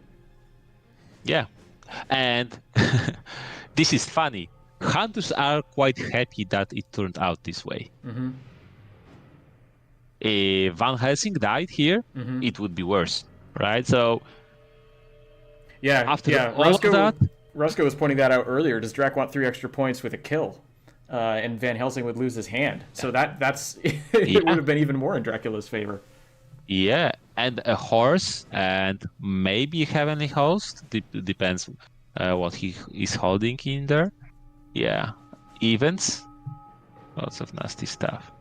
Yeah. And this is funny. Hunters are quite happy that it turned out this way. Mm-hmm. If Van Helsing died here, it would be worse, right? So... Yeah, after all of that, Rusko was pointing that out earlier. Does Drac want 3 extra points with a kill? And Van Helsing would lose his hand. So that's it would have been even more in Dracula's favor. Yeah, and a horse, and maybe a heavenly host. Depends what he is holding in there. Yeah, events, lots of nasty stuff.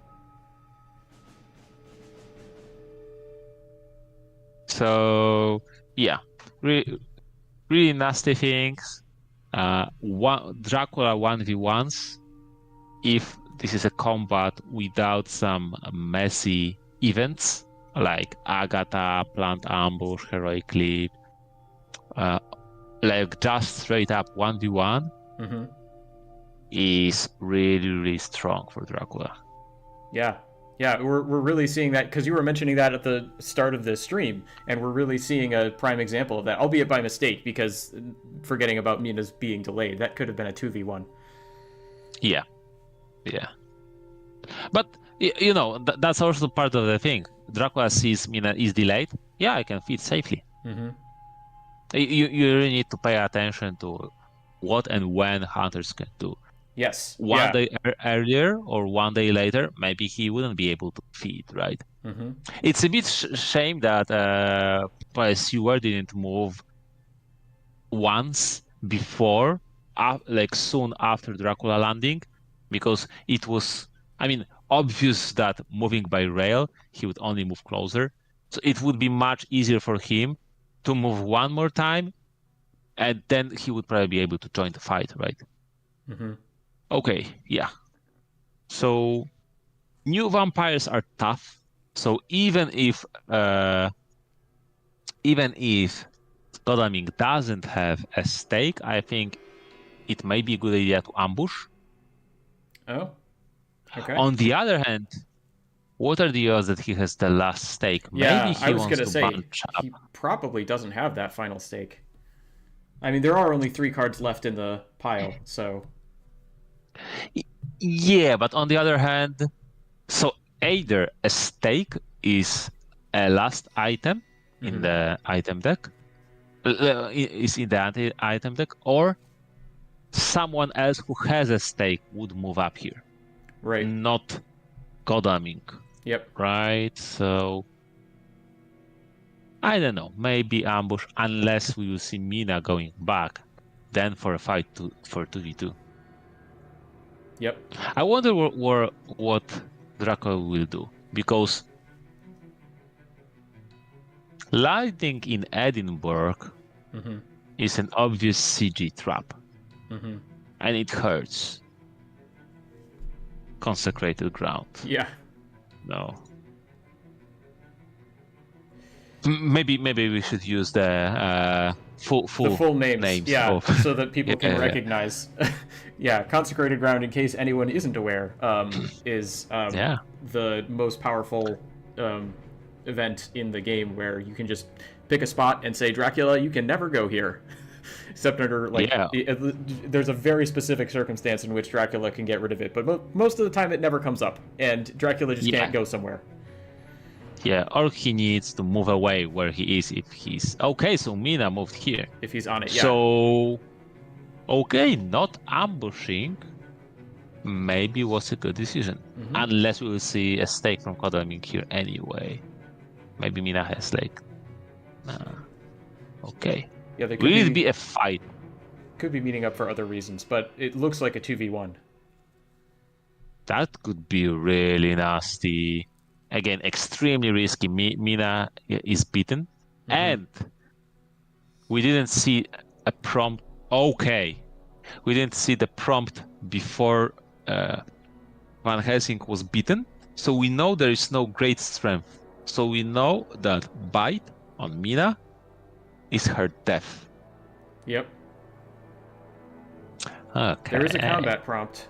So yeah, really nasty things. Dracula 1v1s. If this is a combat without some messy events like Agatha, Plant Ambush, Heroic Leap, like just straight up 1v1 is really, really strong for Dracula. Yeah. Yeah, we're really seeing that, because you were mentioning that at the start of the stream, and we're really seeing a prime example of that, albeit by mistake, because forgetting about Mina's being delayed. That could have been a 2v1. Yeah. But, you know, that's also part of the thing. Dracula sees Mina is delayed. Yeah, I can feed safely. You really need to pay attention to what and when hunters can do. Yes. One day earlier or one day later, maybe he wouldn't be able to feed, right? It's a bit shame that Pursuer didn't move once before, like soon after Dracula landing, because it was, obvious that moving by rail, he would only move closer. So it would be much easier for him to move one more time, and then he would probably be able to join the fight, right? Okay, yeah. So new vampires are tough. So even if Godalming doesn't have a stake, I think it may be a good idea to ambush. Oh, okay. On the other hand, what are the odds that he has the last stake? Yeah, Maybe he I was wants gonna to say bunch up. he probably doesn't have that final stake. I mean, there are only 3 cards left in the pile, so... Yeah, but on the other hand, so either a stake is a last item in the item deck, is in the item deck, or someone else who has a stake would move up here. Right. Not Godalming. Yep. Right, so... I don't know, maybe ambush, unless we will see Mina going back, then for a fight for 2v2. Yep. I wonder what Dracula will do, because lighting in Edinburgh is an obvious CG trap, and it hurts. Consecrated ground. Yeah. No. Maybe we should use the full names. Yeah, so that people can Yeah. recognize. Yeah, consecrated ground, in case anyone isn't aware, is the most powerful event in the game, where you can just pick a spot and say, Dracula, you can never go here. Except under, like, there's a very specific circumstance in which Dracula can get rid of it, but most of the time it never comes up, and Dracula just can't go somewhere. Yeah, or he needs to move away where he is if he's... Okay, so Mina moved here. If he's on it, yeah. So, okay, not ambushing maybe was a good decision. Unless we will see a stake from Godalming here anyway. Maybe Mina has, like... okay. Yeah, they could will it be a fight? Could be meeting up for other reasons, but it looks like a 2v1. That could be really nasty. Again, extremely risky. Mina is beaten. And we didn't see a prompt. Okay. We didn't see the prompt before Van Helsing was beaten. So we know there is no great strength. So we know that bite on Mina is her death. Yep. Okay. There is a combat prompt.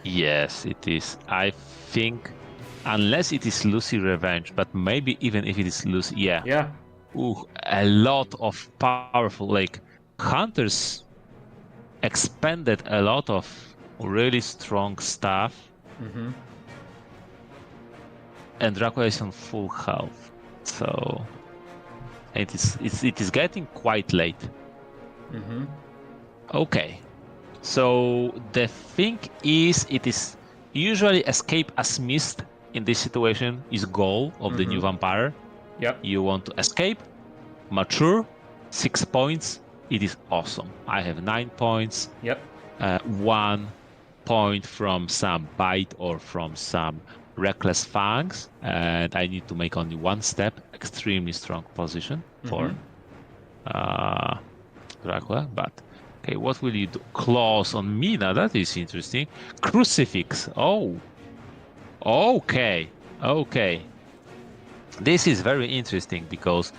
Yes, it is. I think... Unless it is Lucy Revenge, but maybe even if it is Lucy, yeah. Ooh, a lot of powerful, like, Hunters expended a lot of really strong stuff. And Dracula is on full health, so it is getting quite late. Okay, so the thing is, it is usually escape as missed. In this situation is goal of the new vampire. Yep. You want to escape, mature, 6 points. It is awesome. I have 9 points. Yep. 1 point from some bite or from some reckless fangs, and I need to make only 1 step. Extremely strong position for Dracula. But okay, what will you do? Claws on Mina. That is interesting. Crucifix. Oh. Okay. This is very interesting because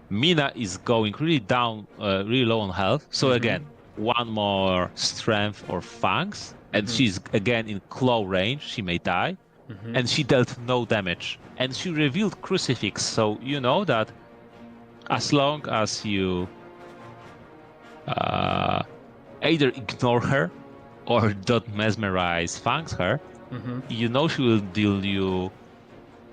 Mina is going really down, really low on health. So again, 1 more strength or fangs, and she's again in claw range. She may die, and she dealt no damage. And she revealed Crucifix, so you know that as long as you either ignore her or don't mesmerize fangs her, you know she will deal you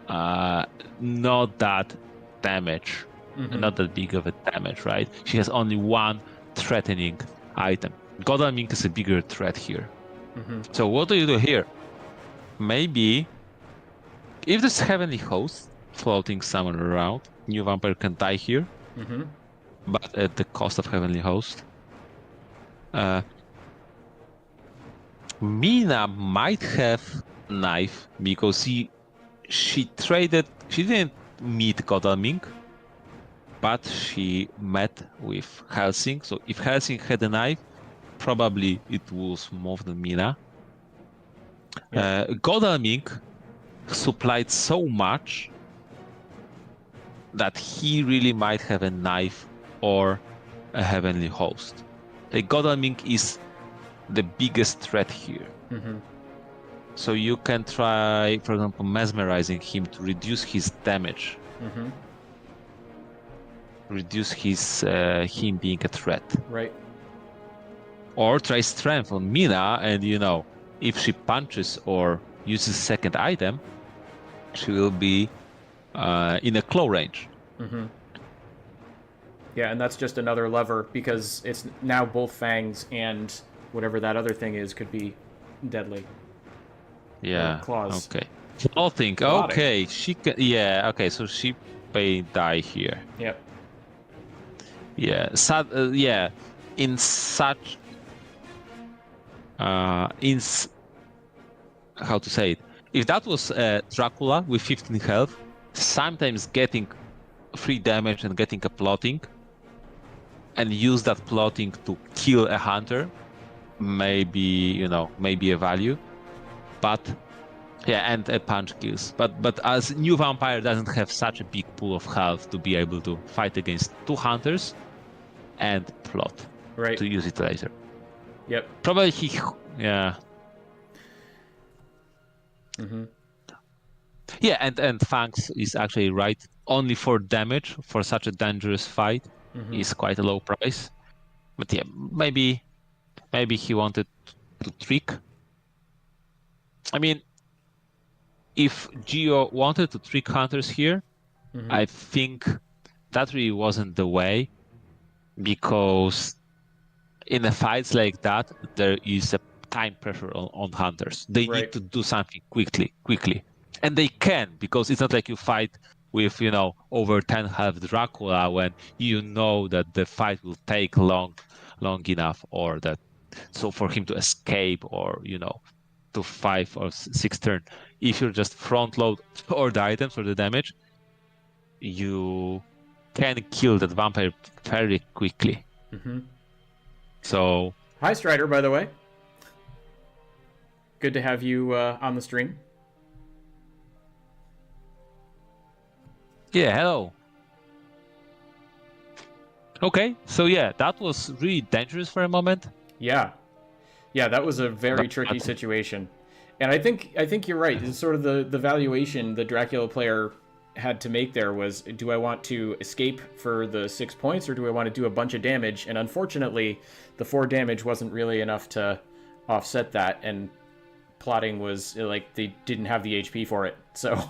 not that damage, not that big of a damage, right? She has only 1 threatening item. Godalming is a bigger threat here. So what do you do here? Maybe if there's Heavenly Host floating somewhere around, new vampire can die here, but at the cost of Heavenly Host. Mina might have knife because she didn't meet Godalming, but she met with Helsing. So if Helsing had a knife, probably it was more than Mina. Godalming supplied so much that he really might have a knife or a Heavenly Host. Godalming is the biggest threat here. So you can try, for example, mesmerizing him to reduce his damage. reduce his him being a threat. Right. Or try strength on Mina, and if she punches or uses second item, she will be in a claw range. Mm-hmm. Yeah, and that's just another lever because it's now both fangs and whatever that other thing is could be deadly. Yeah. Claws. Okay. Clothing. Okay. She can. Yeah. Okay. So she may die here. Yep. Yeah. Yeah. In such. How to say it? If that was Dracula with 15 health, sometimes getting 3 damage and getting a plotting, and use that plotting to kill a hunter, maybe a value, but yeah, and a punch kills. But as new vampire doesn't have such a big pool of health to be able to fight against 2 hunters and plot to use it later. Yep. Probably yeah. Mm-hmm. Yeah, and Fangs is actually right. Only for damage for such a dangerous fight is quite a low price. But yeah, maybe he wanted to trick. I mean, if Gio wanted to trick hunters here, I think that really wasn't the way, because in the fights like that, there is a time pressure on hunters. They need to do something quickly. And they can, because it's not like you fight with, over 10 health Dracula when you know that the fight will take long enough, or that so for him to escape, or, to 5 or 6 turn. If you just front load or the items or the damage, you can kill that vampire very quickly. So hi Strider, by the way. Good to have you on the stream. Yeah, hello. Okay, so yeah, that was really dangerous for a moment. Yeah, that was a very tricky situation, and I think you're right. It's sort of the valuation the Dracula player had to make there was: do I want to escape for the 6 points, or do I want to do a bunch of damage? And unfortunately, the 4 damage wasn't really enough to offset that, and plotting was like they didn't have the HP for it. So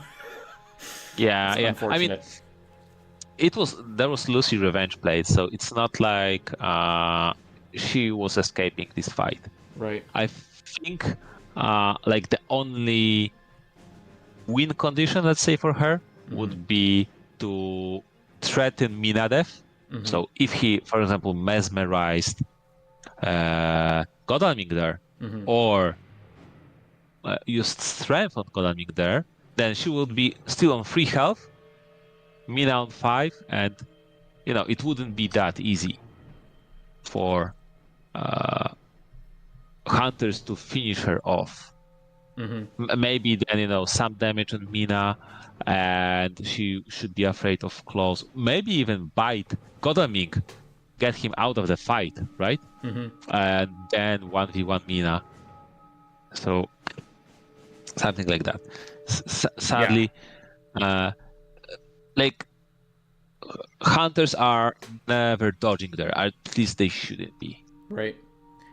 yeah. Unfortunate. I mean, there was Lucy revenge played, so it's not like she was escaping this fight. Right. I think like the only win condition, let's say, for her would be to threaten Mina death. So if he, for example, mesmerized Godalming there, or used strength on Godalming there, then she would be still on 3 health, Mina on 5, and it wouldn't be that easy for hunters to finish her off. Maybe then some damage on Mina, and she should be afraid of claws. Maybe even bite Godalming, get him out of the fight, right? And then 1v1 Mina. So something like that. Sadly, like hunters are never dodging there. At least they shouldn't be. Right.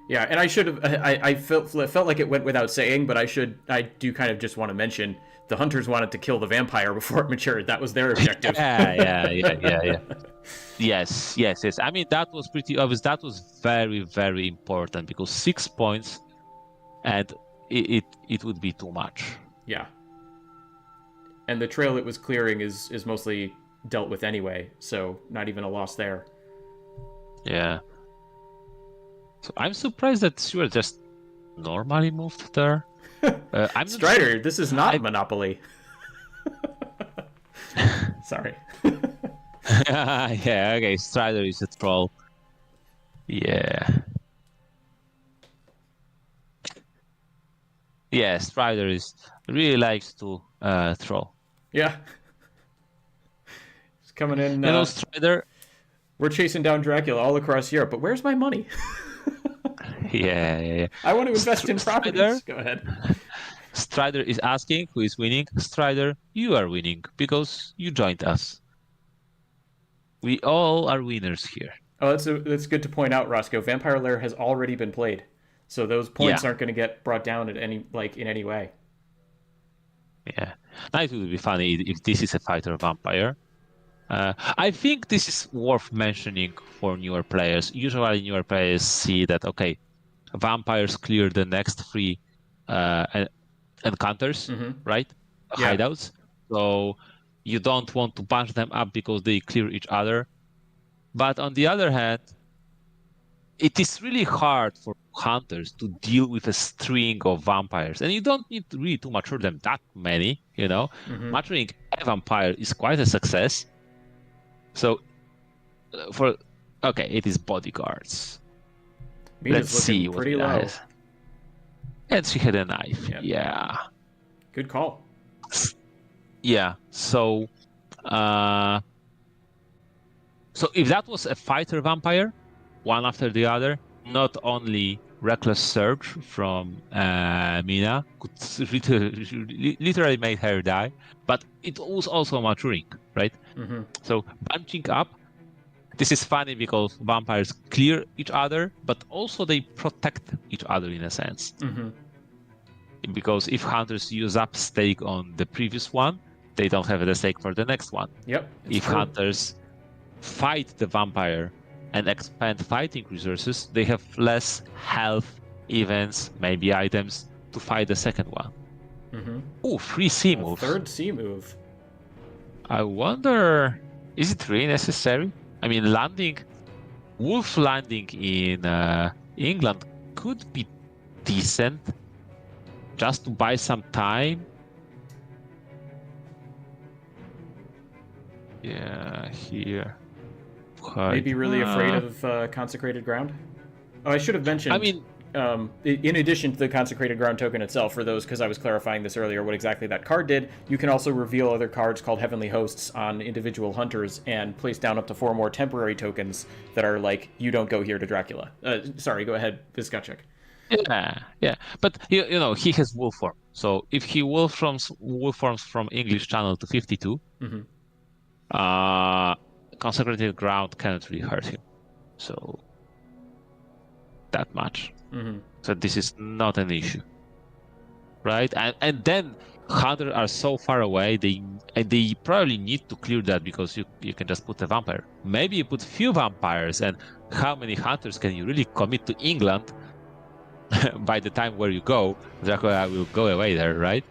Yeah, and I should have. I felt like it went without saying, but I do kind of just want to mention the hunters wanted to kill the vampire before it matured. That was their objective. Yeah. Yes. I mean, that was pretty obvious. That was very, very important, because 6 points, and it would be too much. Yeah. And the trail it was clearing is mostly dealt with anyway, so not even a loss there. Yeah. So I'm surprised that Stuart just normally moved there. I'm Strider, this is not Monopoly. Sorry. Yeah, okay, Strider is a troll. Yeah. Yeah, Strider really likes to troll. Yeah. He's coming in. Strider. We're chasing down Dracula all across Europe, but where's my money? Yeah. I want to invest in properties. Go ahead. Strider is asking who is winning. Strider, you are winning because you joined us. We all are winners here. Oh, that's good to point out, Roscoe. Vampire Lair has already been played, so those points aren't going to get brought down in any way. Yeah, now it would be funny if this is a fighter vampire. I think this is worth mentioning for newer players. Usually, newer players see that vampires clear the next 3 encounters, right? Yeah. Hideouts. So you don't want to bunch them up because they clear each other. But on the other hand, it is really hard for hunters to deal with a string of vampires, and you don't need to really to mature them that many. Maturing a vampire is quite a success. So it is bodyguards. Let's see what pretty it low. has. And she had a knife. Yep. Yeah. Good call. Yeah. So if that was a fighter vampire, one after the other, not only reckless surge from Mina could literally make her die, but it was also maturing, right? So bunching up, this is funny because vampires clear each other, but also they protect each other in a sense. Because if hunters use up stake on the previous one, they don't have the stake for the next one. Yep. If hunters fight the vampire and expand fighting resources, they have less health, events, maybe items to fight the second one. Oh, 3 C moves. Third C move. I wonder, is it really necessary? I mean, wolf landing in England could be decent, just to buy some time. Yeah, here. Maybe really afraid of consecrated ground. Oh, I should have mentioned. I mean, in addition to the consecrated ground token itself, for those, because I was clarifying this earlier, what exactly that card did, you can also reveal other cards called Heavenly Hosts on individual hunters and place down up to 4 more temporary tokens that are like, you don't go here to Dracula. Sorry, go ahead, WcKaczek. Yeah. But he has wolf form. So if he wolf forms from English channel to 52, consecrated ground cannot really hurt him. So that much. So this is not an issue, right? And then hunters are so far away, they probably need to clear that because you can just put a vampire. Maybe you put few vampires, and how many hunters can you really commit to England? By the time where you go, Dracula will go away there, right?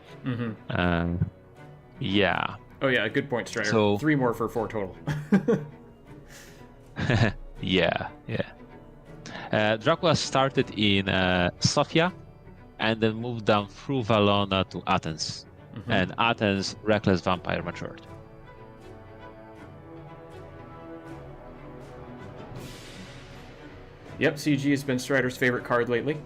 Yeah. Oh yeah, good point, Strider. So 3 more for 4 total. Yeah. Dracula started in Sofia and then moved down through Valona to Athens. And Athens, Reckless Vampire matured. Yep, CG has been Strider's favorite card lately.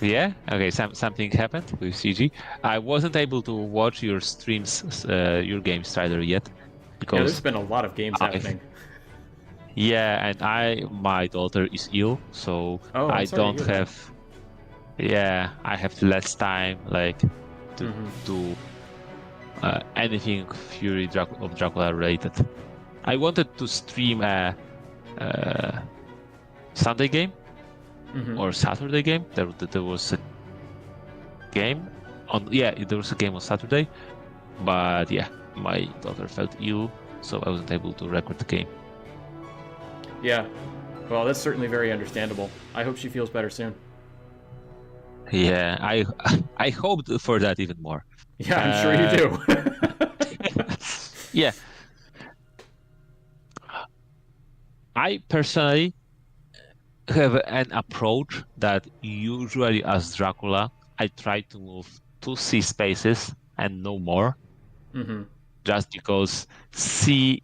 Yeah? Okay, something happened with CG. I wasn't able to watch your streams, your game, Strider, yet. Because there's been a lot of games happening. Yeah, and my daughter is ill, so I don't have... Yeah, I have less time, to do anything Fury of Dracula related. I wanted to stream a Sunday game or Saturday game. There was a game there was a game on Saturday, but my daughter felt ill, so I wasn't able to record the game. Yeah, well, that's certainly very understandable. I hope she feels better soon. Yeah, I hope for that even more. Yeah, I'm sure you do. Yeah. I personally have an approach that usually as Dracula, I try to move 2 C spaces and no more. Just because C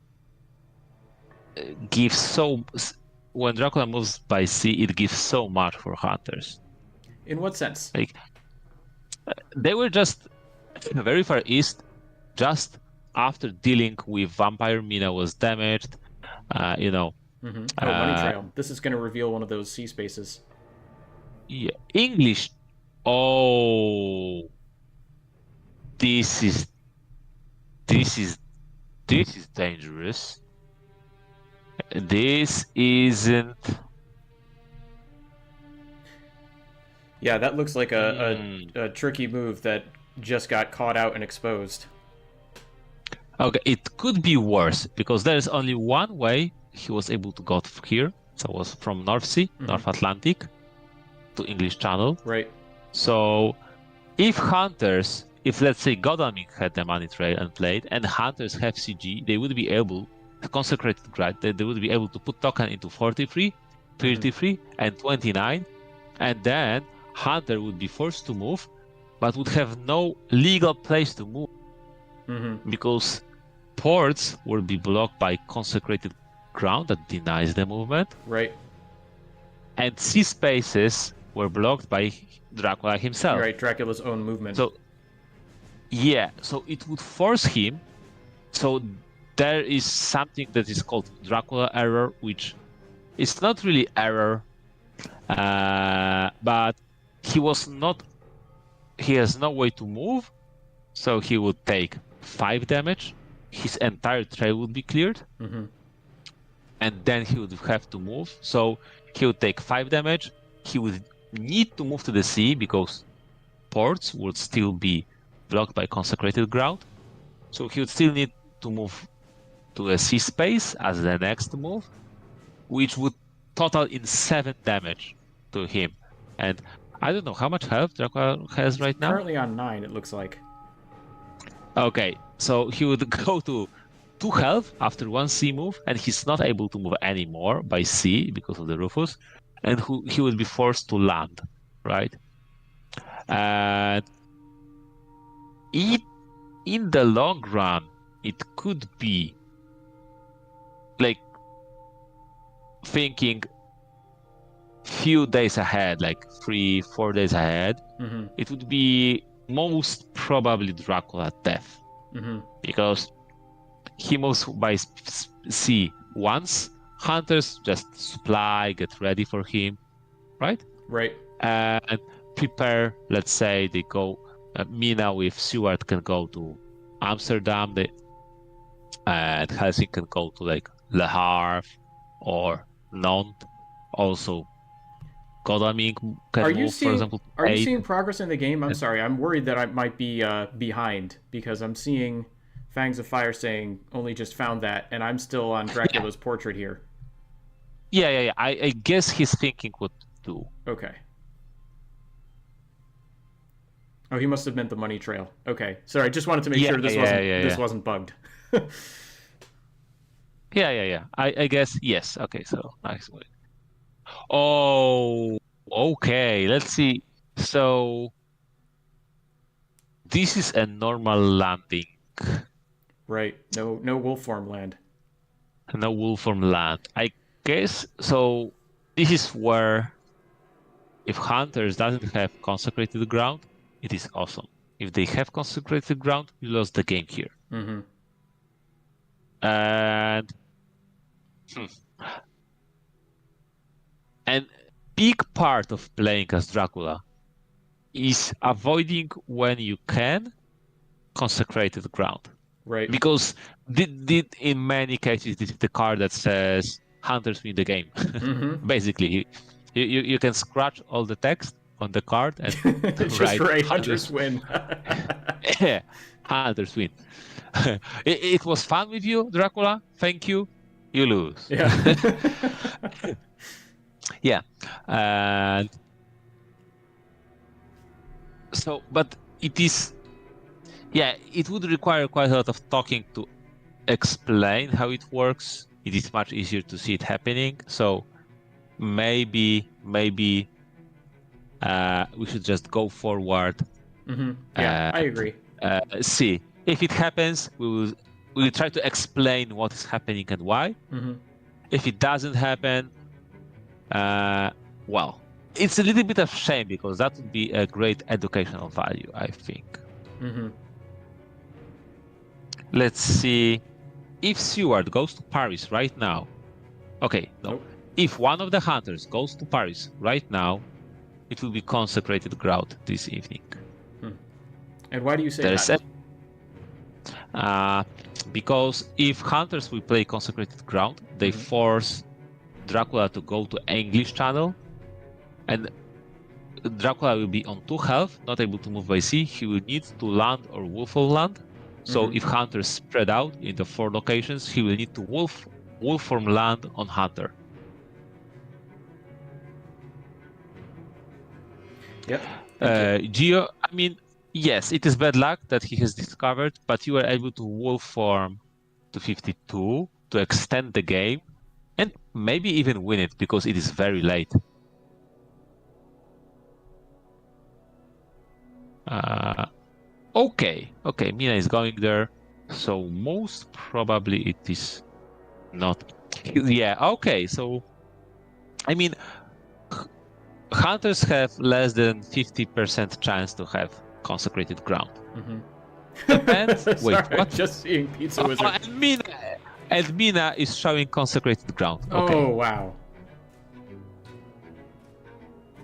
gives when Dracula moves by C, it gives so much for hunters. In what sense? They were just very far east, just after dealing with vampire. Mina was damaged, Money Trail. This is going to reveal one of those C spaces. Yeah, English. Oh, this is This is dangerous. This isn't... Yeah, that looks like a tricky move that just got caught out and exposed. Okay, it could be worse, because there is only one way he was able to go here. So it was from North Sea, North Atlantic, to English Channel. Right. So if Hunters, if let's say Godalming had the money trail and played, and Hunters have CG, they would be able to consecrate the grad, they would be able to put token into 43, 33, and 29, and then Hunter would be forced to move, but would have no legal place to move, because ports will be blocked by consecrated ground that denies the movement. Right. And sea spaces were blocked by Dracula himself. Right, Dracula's own movement. So, yeah, so it would force him. So there is something that is called Dracula error, which is not really error, but he has no way to move, so he would take 5 damage. His entire trail would be cleared, and then he would have to move. So he would take 5 damage. He would need to move to the sea because ports would still be blocked by consecrated ground. So he would still need to move to a sea space as the next move, which would total in 7 damage to him. And I don't know how much health Dracula has right now. Currently on 9, it looks like. Okay, so he would go to 2 health after 1 sea move, and he's not able to move anymore by sea because of the Rufus, and he would be forced to land, right? And in the long run, it could be like thinking few days ahead, like 3-4 days ahead, it would be most probably Dracula death, because he moves by sea once. Hunters just supply, get ready for him, right? Right. And prepare. Let's say they go. Mina with Seward can go to Amsterdam. And Helsinki can go to like Le Havre or Nantes. Also, Godalming can move, for example. Are you seeing progress in the game? I'm sorry, I'm worried that I might be behind because I'm seeing Fangs of Fire saying only just found that, and I'm still on Dracula's portrait here. Yeah. I guess he's thinking what to do. Okay. Oh, he must have meant the money trail. Okay, sorry. I just wanted to make sure this wasn't bugged. Yeah. I guess yes. Okay, so nice. Oh, okay. Let's see. So this is a normal landing. Right. No wolf form land. No wolf form land. I guess so. This is where, if Hunters doesn't have consecrated ground, it is awesome. If they have consecrated ground, you lost the game here. And big part of playing as Dracula is avoiding, when you can, consecrated ground. Right. Because in many cases, this is the card that says Hunters win the game. Basically, you can scratch all the text on the card and just write Hunters win. Yeah, Hunters win. It was fun with you, Dracula. Thank you. You lose. Yeah. Yeah. And so, but it is, it would require quite a lot of talking to explain how it works. It is much easier to see it happening. So maybe we should just go forward. Yeah, I agree. See if it happens. We will try to explain what is happening and why. If it doesn't happen, well, it's a little bit of shame because that would be a great educational value, I think. Let's see. If Seward goes to Paris right now, okay, no. Nope. If one of the hunters goes to Paris right now, it will be consecrated ground this evening. And why do you say that? because if hunters will play Consecrated Ground, they force Dracula to go to English channel, and Dracula will be on 2 health, not able to move by sea. He will need to land or wolf on land. So if hunters spread out in the 4 locations, he will need to wolf from land on hunter. Yep. Geo, I mean, yes, it is bad luck that he has discovered, but you are able to wolf form to 52 to extend the game and maybe even win it because it is very late. Okay, Mina is going there, so most probably it is not. Yeah, okay, so I mean, hunters have less than 50% chance to have Consecrated Ground. Depends. Sorry, Wait, what? Just seeing Pizza Wizard. And Mina is showing Consecrated Ground. Okay. Oh wow.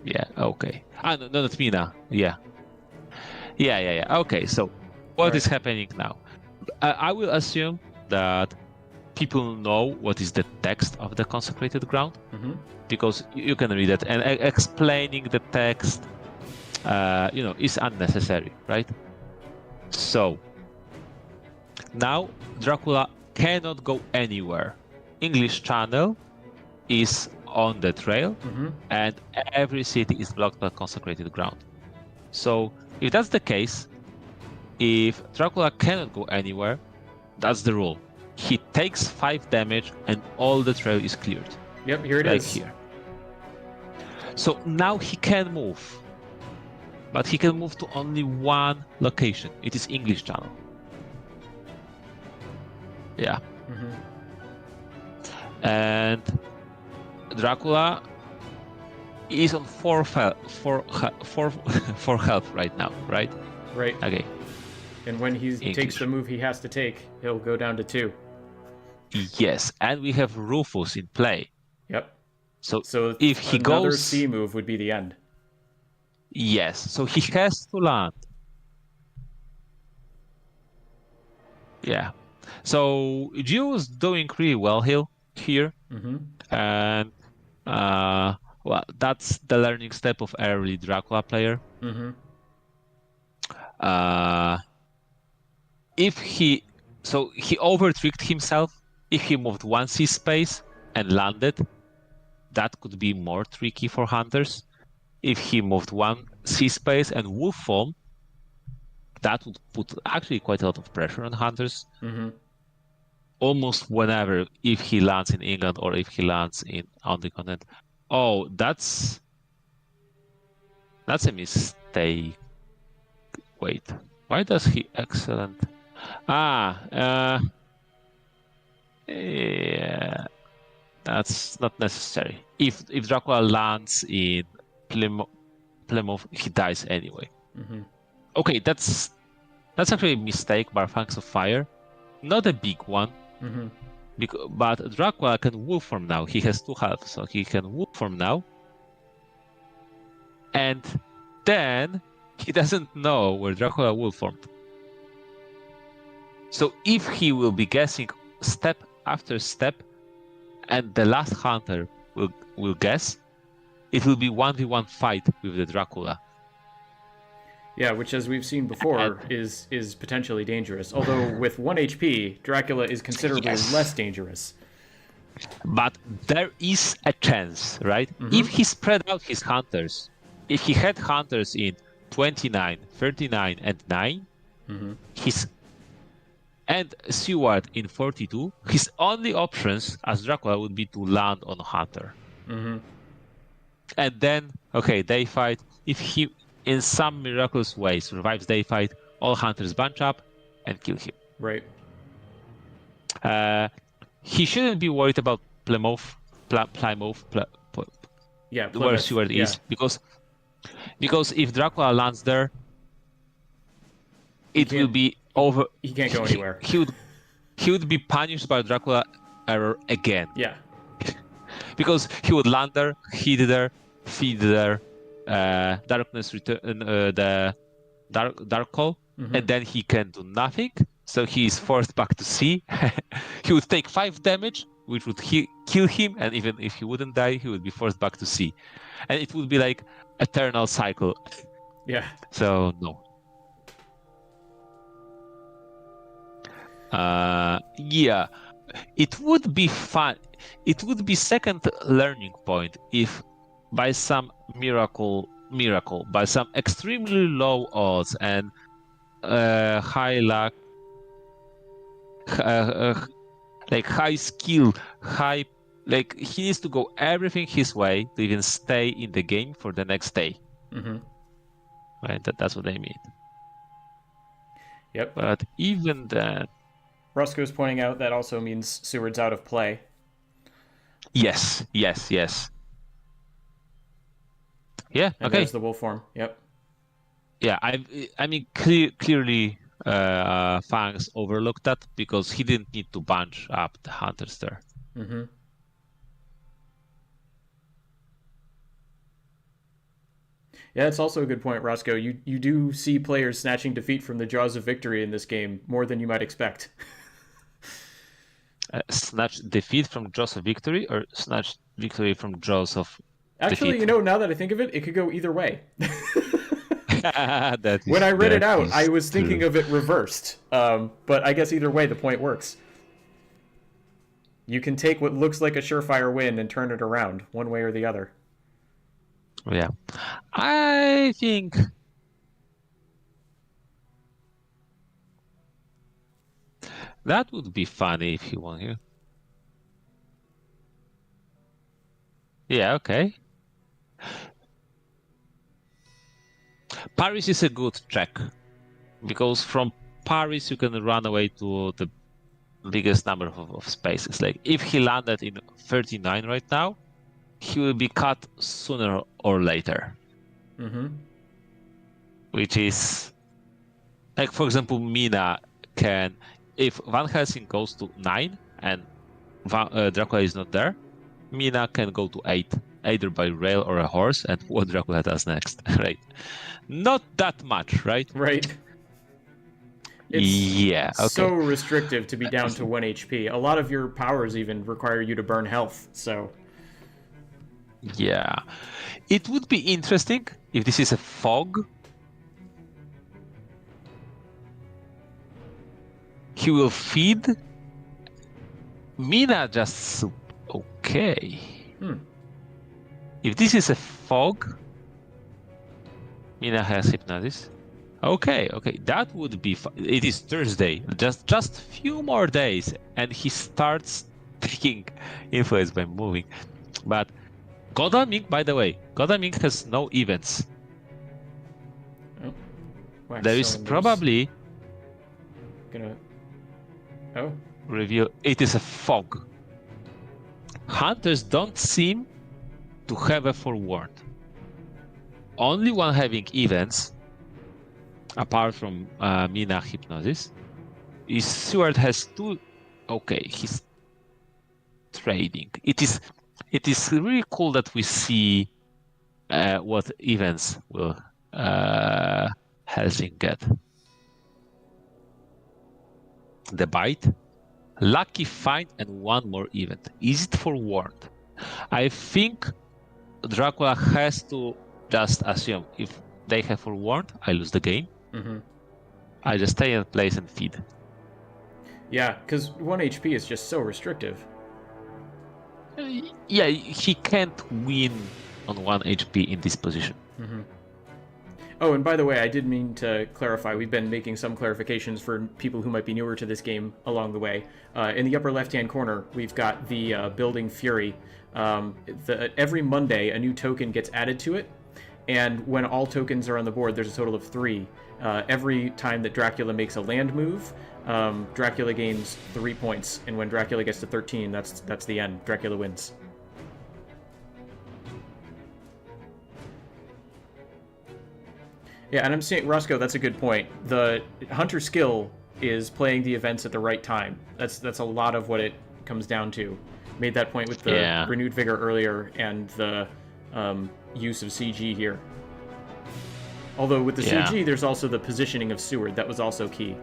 Yeah. Okay. No, not Mina. Yeah. Okay, so what is happening now? I will assume that people know what is the text of the Consecrated Ground, because you can read it, and explaining the text, is unnecessary, right? So now Dracula cannot go anywhere. English Channel is on the trail, and every city is blocked by Consecrated Ground. So if that's the case, if Dracula cannot go anywhere, that's the rule. He takes 5 damage and all the trail is cleared. Yep, here it is. Here. So now he can move. But he can move to only 1 location. It is English Channel. Yeah. And Dracula is on 4 health right now, right? Right. Okay. And when he takes the move he has to take, he'll go down to 2. Yes, and we have Rufus in play. Yep. So if he another goes, C move would be the end. Yes, so he has to land. Yeah. So Gio is doing really well here. And well, that's the learning step of early Dracula player. If he overtricked himself. If he moved 1 C space and landed, that could be more tricky for hunters. If he moved 1 C space and wolf form, that would put actually quite a lot of pressure on hunters. Almost whenever, if he lands in England or if he lands on the continent. Oh, that's a mistake. Wait, why does he excellent? Yeah, that's not necessary. If Dracula lands in Plymouth, he dies anyway. Okay, that's actually a mistake by Fangs of Fire. Not a big one. But Dracula can wolf form now. He has 2 health, so he can wolf form now. And then he doesn't know where Dracula wolf formed. So if he will be guessing step after step, and the last hunter will guess, it will be 1v1 fight with the Dracula. Yeah, which, as we've seen before, is potentially dangerous. Although with 1 HP, Dracula is considerably less dangerous. But there is a chance, right? If he spread out his hunters, if he had hunters in 29, 39, and 9, and Seward in 42, his only options as Dracula would be to land on hunter. And then, they fight. If he, in some miraculous way, survives they fight, all hunters bunch up and kill him. Right. He shouldn't be worried about Plymouth, where Seward is, because if Dracula lands there, it will be over. He can't go anywhere. He would be punished by Dracula error again. Yeah. Because he would land there, hit there, feed there, darkness return, the dark call, and then he can do nothing. so he is forced back to C. He would take 5 damage, which would kill him, and even if he wouldn't die, he would be forced back to C. And it would be like eternal cycle. Yeah. So no. Yeah, it would be fun. It would be second learning point if by some miracle, by some extremely low odds and high luck, like high skill, like he needs to go everything his way to even stay in the game for the next day. Mm-hmm. Right, that's what I mean. Yep. But even then, Roscoe's pointing out that also means Seward's out of play. yes. Yeah. And Okay. there's the wolf form. Yep. Yeah, I mean, clearly, Fangs overlooked that because he didn't need to bunch up the hunters there. Mm-hmm. Yeah, it's also a good point, Roscoe. You do see players snatching defeat from the jaws of victory in this game more than you might expect. Snatch defeat from jaws of victory, or snatch victory from jaws of Actually, defeat? now that I think of it, it could go either way. When I read it out, I was thinking of it reversed. But I guess either way, the point works. You can take what looks like a surefire win and turn it around, one way or the other. Yeah, I think that would be funny if he won here. Yeah, okay. Paris is a good check because from Paris you can run away to the biggest number of spaces. Like if he landed in 39 right now, he will be cut sooner or later. Mm-hmm. Which is like, for example, Mina can, if Van Helsing goes to 9 and Dracula is not there, Mina can go to 8, either by rail or a horse, and what Dracula does next, right? Not that much, right? Right. It's yeah, okay. so restrictive to be down to 1 HP. A lot of your powers even require you to burn health, so... Yeah. It would be interesting if this is a fog. He will feed. Mina just... Okay. If this is a fog, Mina has hypnosis. Okay, that would be it is Thursday, just few more days, and he starts taking influence by moving. But Godan Ming, by the way, Godan Ming has no events. Oh. There is probably gonna reveal it is a fog. Hunters don't seem to have a forewarned. Only one having events, apart from Mina hypnosis, is Seward has 2. Okay, he's trading. It is really cool that we see what events will Helsing get. The bite, lucky find, and one more event. Is it forewarned? I think Dracula has to just assume if they have forewarned, I lose the game. Mm-hmm. I just stay in place and feed. Yeah, because 1 HP is just so restrictive. Yeah, he can't win on 1 HP in this position. Mm-hmm. Oh, and by the way, I did mean to clarify. We've been making some clarifications for people who might be newer to this game along the way. In the upper left-hand corner, we've got the building Fury. Every Monday, a new token gets added to it, and when all tokens are on the board, there's a total of 3. Every time that Dracula makes a land move, Dracula gains 3 points, and when Dracula gets to 13, that's the end. Dracula wins. Yeah, and I'm saying, Roscoe, that's a good point. The hunter skill is playing the events at the right time. That's a lot of what it comes down to. Made that point with the renewed vigor earlier and the use of CG here. Although with the Yeah. CG, there's also the positioning of Seward. That was also key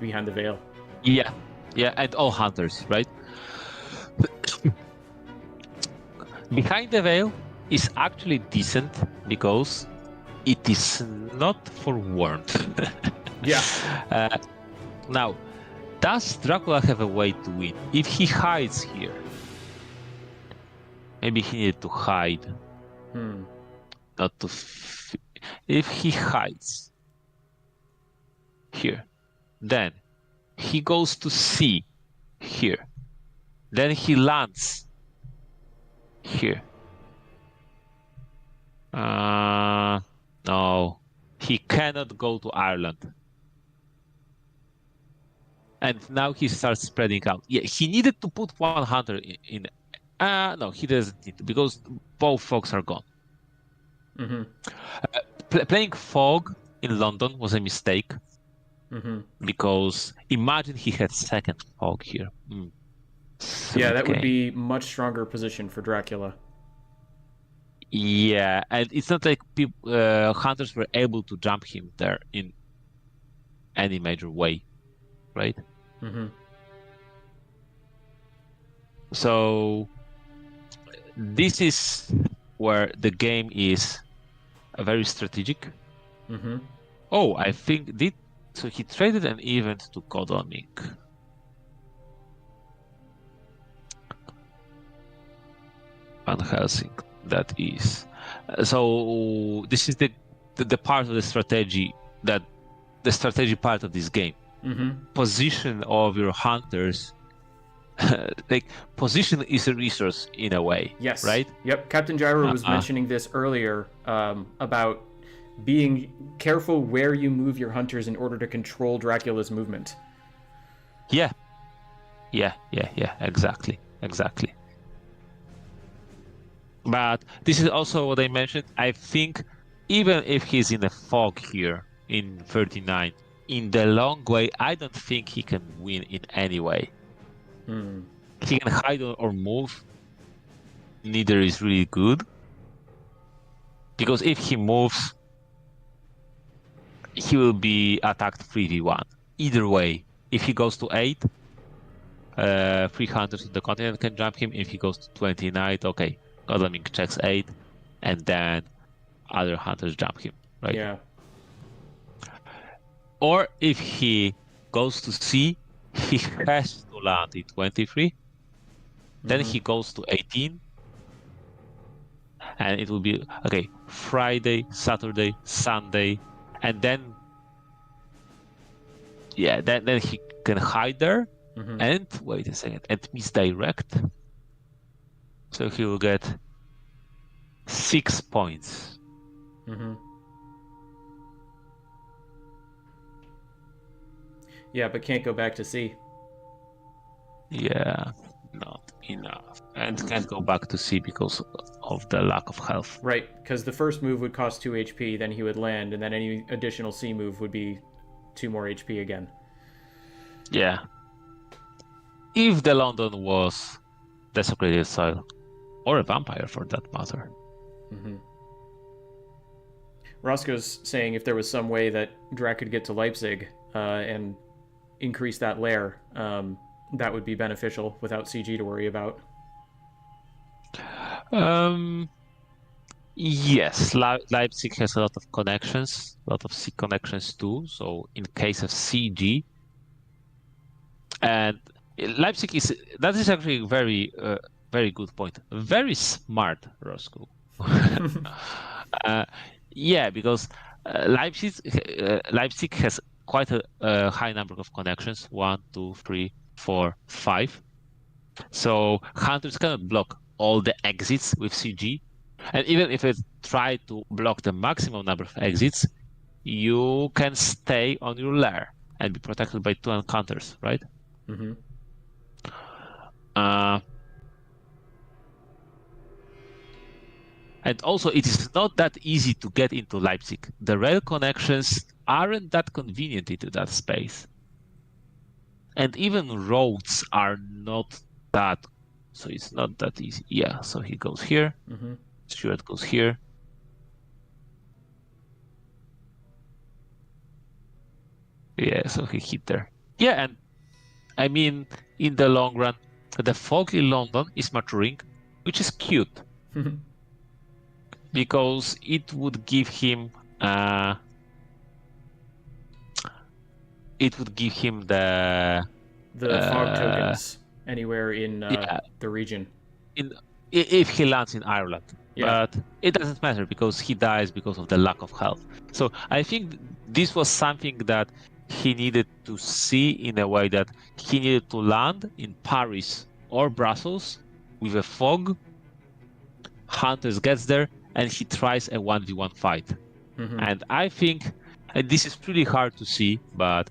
behind the veil. Yeah, and all hunters, right? Behind the veil is actually decent because it is not for warmth. Yeah. Now, does Dracula have a way to win? If he hides here, maybe he needed to hide, not to. If he hides here, then he goes to C here, then he lands here. No, he cannot go to Ireland. And now he starts spreading out. Yeah, he needed to put one hunter in. No, he doesn't need to because both fogs are gone. Playing fog in London was a mistake because imagine he had second fog here. Yeah, that would be much stronger position for Dracula. Yeah, and it's not like hunters were able to jump him there in any major way, right? So this is where the game is very strategic. Oh, I think so he traded an event to Kodonik. Van Helsing, that is. So this is the part of the strategy the strategy part of this game. Position of your hunters. Like position is a resource in a way. Yes. Right. Yep. Captain Gyro was mentioning this earlier about being careful where you move your hunters in order to control Dracula's movement. Yeah. Exactly. But this is also what I mentioned. I think even if he's in a fog here in 39, in the long way, I don't think he can win in any way. He can hide or move. Neither is really good. Because if he moves, he will be attacked 3v1. Either way, if he goes to 8, 3 hunters in the continent can jump him. If he goes to 29, okay, Godalming checks 8, and then other hunters jump him, right? Yeah. Or if he goes to C, he has to land in 23. Then he goes to 18. And it will be, okay, Friday, Saturday, Sunday. And then, yeah, then he can hide there. And, wait a second, and misdirect. So he will get 6 points. Yeah, but can't go back to C. Yeah, not enough. And can't go back to C because of the lack of health. Right, because the first move would cost 2 HP, then he would land, and then any additional C move would be 2 more HP again. Yeah. If the London was desecrated soil, or a vampire for that matter. Roscoe's saying if there was some way that Drac could get to Leipzig and increase that lair, that would be beneficial without CG to worry about. Yes, Leipzig has a lot of connections, a lot of C connections too. So in case of CG, and Leipzig that is actually a very good point. Very smart, Roscoe. Yeah, because Leipzig has quite a high number of connections. 1, 2, 3, 4, 5. So hunters cannot block all the exits with CG. And even if it try to block the maximum number of exits, you can stay on your lair and be protected by 2 encounters, right? And also, it is not that easy to get into Leipzig. The rail connections aren't that convenient into that space. And even roads are not that, so it's not that easy. Yeah, so he goes here. Stuart goes here. Yeah, so he hit there. Yeah, and I mean, in the long run, the fog in London is maturing, which is cute because it would give him the fog tokens anywhere in yeah, the region. if he lands in Ireland. Yeah. But it doesn't matter because he dies because of the lack of health. So I think this was something that he needed to see in a way that he needed to land in Paris or Brussels with a fog. Hunters gets there and he tries a 1v1 fight. And I think this is pretty hard to see, but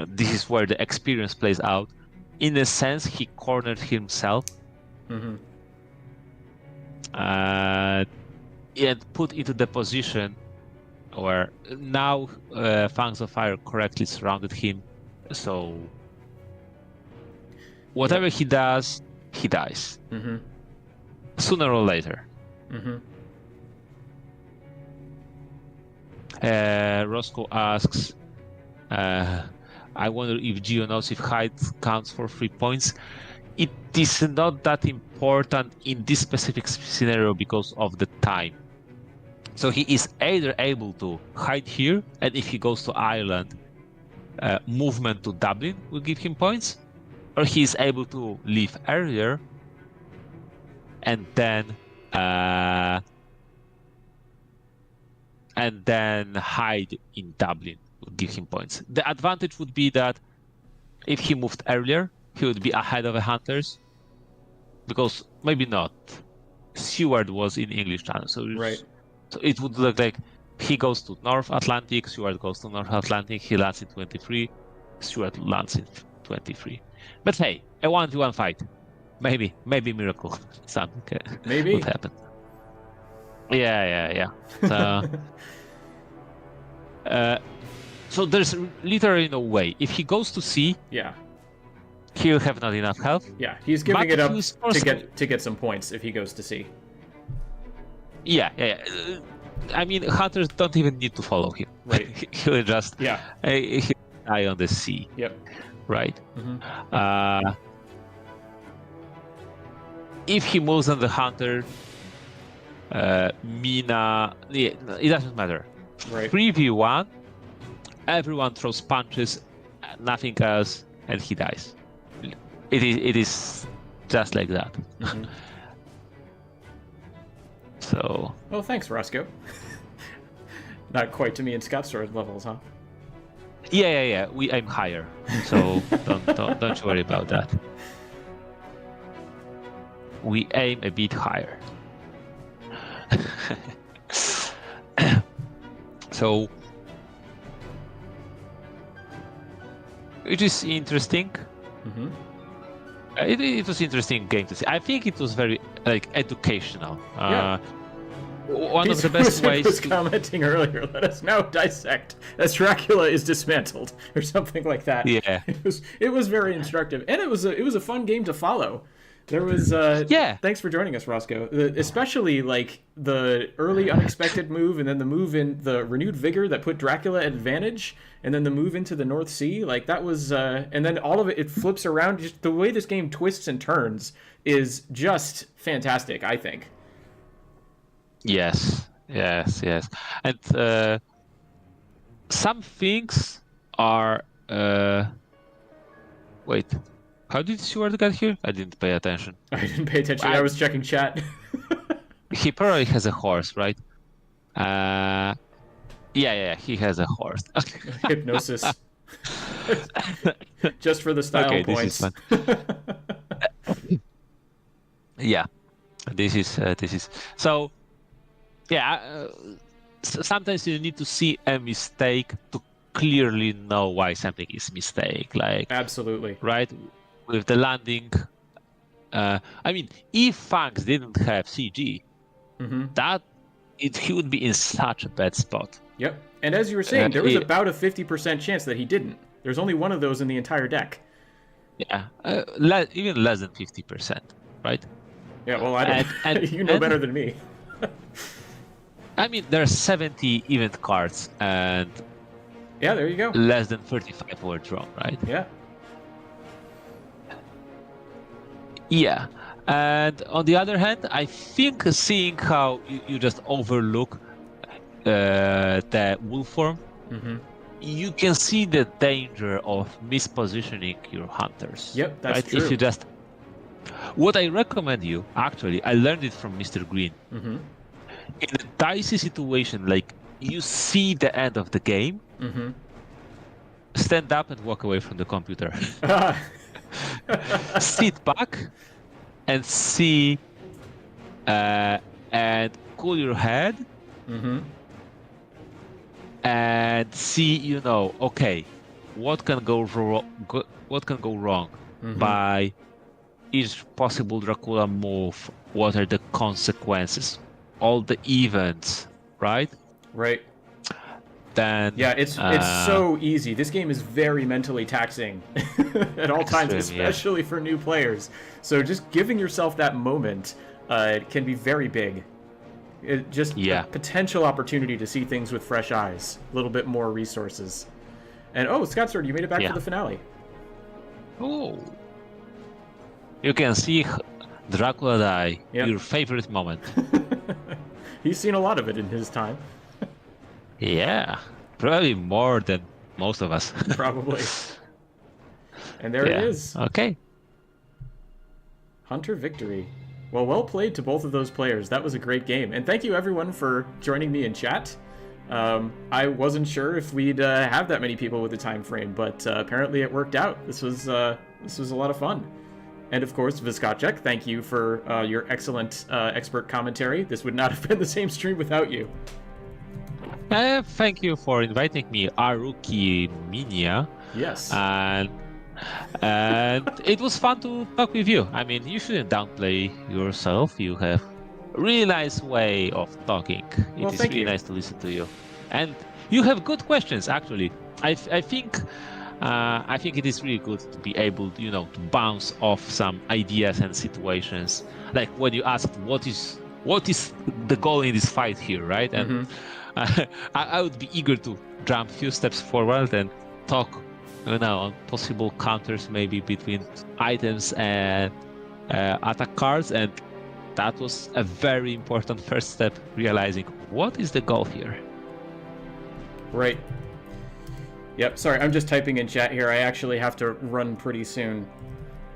this is where the experience plays out. In a sense, he cornered himself and put into the position where now Fangs of Fire correctly surrounded him. So whatever he does, he dies. Sooner or later. Roscoe asks, I wonder if Gio knows if height counts for 3 points. It is not that important in this specific scenario because of the time. So he is either able to hide here, and if he goes to Ireland, movement to Dublin will give him points, or he is able to leave earlier and then hide in Dublin would give him points. The advantage would be that if he moved earlier, he would be ahead of the hunters, because maybe not. Seward was in English Channel, so it would look like he goes to North Atlantic, Seward goes to North Atlantic, he lands in 23, Seward lands in 23. But hey, a 1v1 fight. Maybe miracle. Something would happen. Yeah. So there's literally no way. If he goes to sea, he'll have not enough health. Yeah, he's giving it up to get some points if he goes to sea. Yeah. I mean, hunters don't even need to follow him. Right. He'll just he'll die on the sea. Yep. Right. If he moves on the hunter, Mina, it doesn't matter. Right. 3v1, everyone throws punches, nothing else, and he dies. It is just like that. So. Well, thanks, Roscoe. Not quite to me and Scott's sword levels, huh? Yeah. We aim higher, so don't you worry about that. We aim a bit higher. So it is interesting. It was interesting game to see. I think it was very educational. One of the best ways. Was commenting earlier. Let us now dissect as Dracula is dismantled, or something like that. Yeah, it was very instructive, and it was a fun game to follow. There was Thanks for joining us, Roscoe. Especially like the early unexpected move, and then the move in the renewed vigor that put Dracula at advantage, and then the move into the North Sea. Like that was, and then all of it flips around. Just the way this game twists and turns is just fantastic, I think. Yes, and some things are. Wait. How did Seward get here? I didn't pay attention. I didn't pay attention. I was checking chat. He probably has a horse, right? Yeah, he has a horse. Hypnosis. Just for the style points. This is fun. Yeah, this is so. Yeah, sometimes you need to see a mistake to clearly know why something is a mistake. Like absolutely right. With the landing, I mean, if Fangs didn't have CG, he would be in such a bad spot. Yep, and as you were saying, there was about a 50% chance that he didn't. There's only one of those in the entire deck. Yeah, even less than 50%, right? Yeah, well, I don't. You know better than me. I mean, there are 70 event cards, and Yeah, there you go. Less than 35 were drawn, right? Yeah. Yeah. And on the other hand, I think seeing how you just overlook the wolf form, you can see the danger of mispositioning your hunters. Yep, that's right? true. If you just, what I recommend you, actually, I learned it from Mr. Green. In a dicey situation, like you see the end of the game, stand up and walk away from the computer. Sit back and see and cool your head and see, okay, what can go wrong by each possible Dracula move? What are the consequences? All the events, right? Right. Then yeah, it's so easy. This game is very mentally taxing at all times, especially for new players. So just giving yourself that moment can be very big. A potential opportunity to see things with fresh eyes, a little bit more resources. And WcKaczek, you made it back for the finale. Oh, you can see Dracula die. Your favorite moment. He's seen a lot of it in his time. Yeah, probably more than most of us. Probably. And there it is. Okay. Hunter victory. Well played to both of those players. That was a great game. And thank you everyone for joining me in chat. I wasn't sure if we'd have that many people with the time frame, but apparently it worked out. This was a lot of fun. And of course, WcKaczek, thank you for your excellent expert commentary. This would not have been the same stream without you. Thank you for inviting me, Aruki Minia. Yes. And it was fun to talk with you. I mean, you shouldn't downplay yourself. You have a really nice way of talking. It is really nice to listen to you. And you have good questions, actually. I think it is really good to be able, to bounce off some ideas and situations. Like when you asked, what is the goal in this fight here, right? And I would be eager to jump a few steps forward and talk, on possible counters, maybe between items and attack cards. And that was a very important first step, realizing what is the goal here. Right. Yep, sorry, I'm just typing in chat here. I actually have to run pretty soon.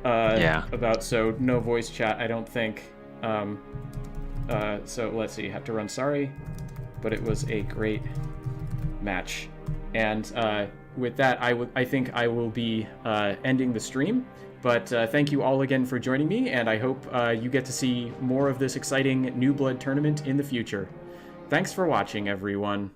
So no voice chat, I don't think. So let's see, have to run, sorry. But it was a great match. And with that, I think I will be ending the stream. But thank you all again for joining me, and I hope you get to see more of this exciting New Blood tournament in the future. Thanks for watching, everyone.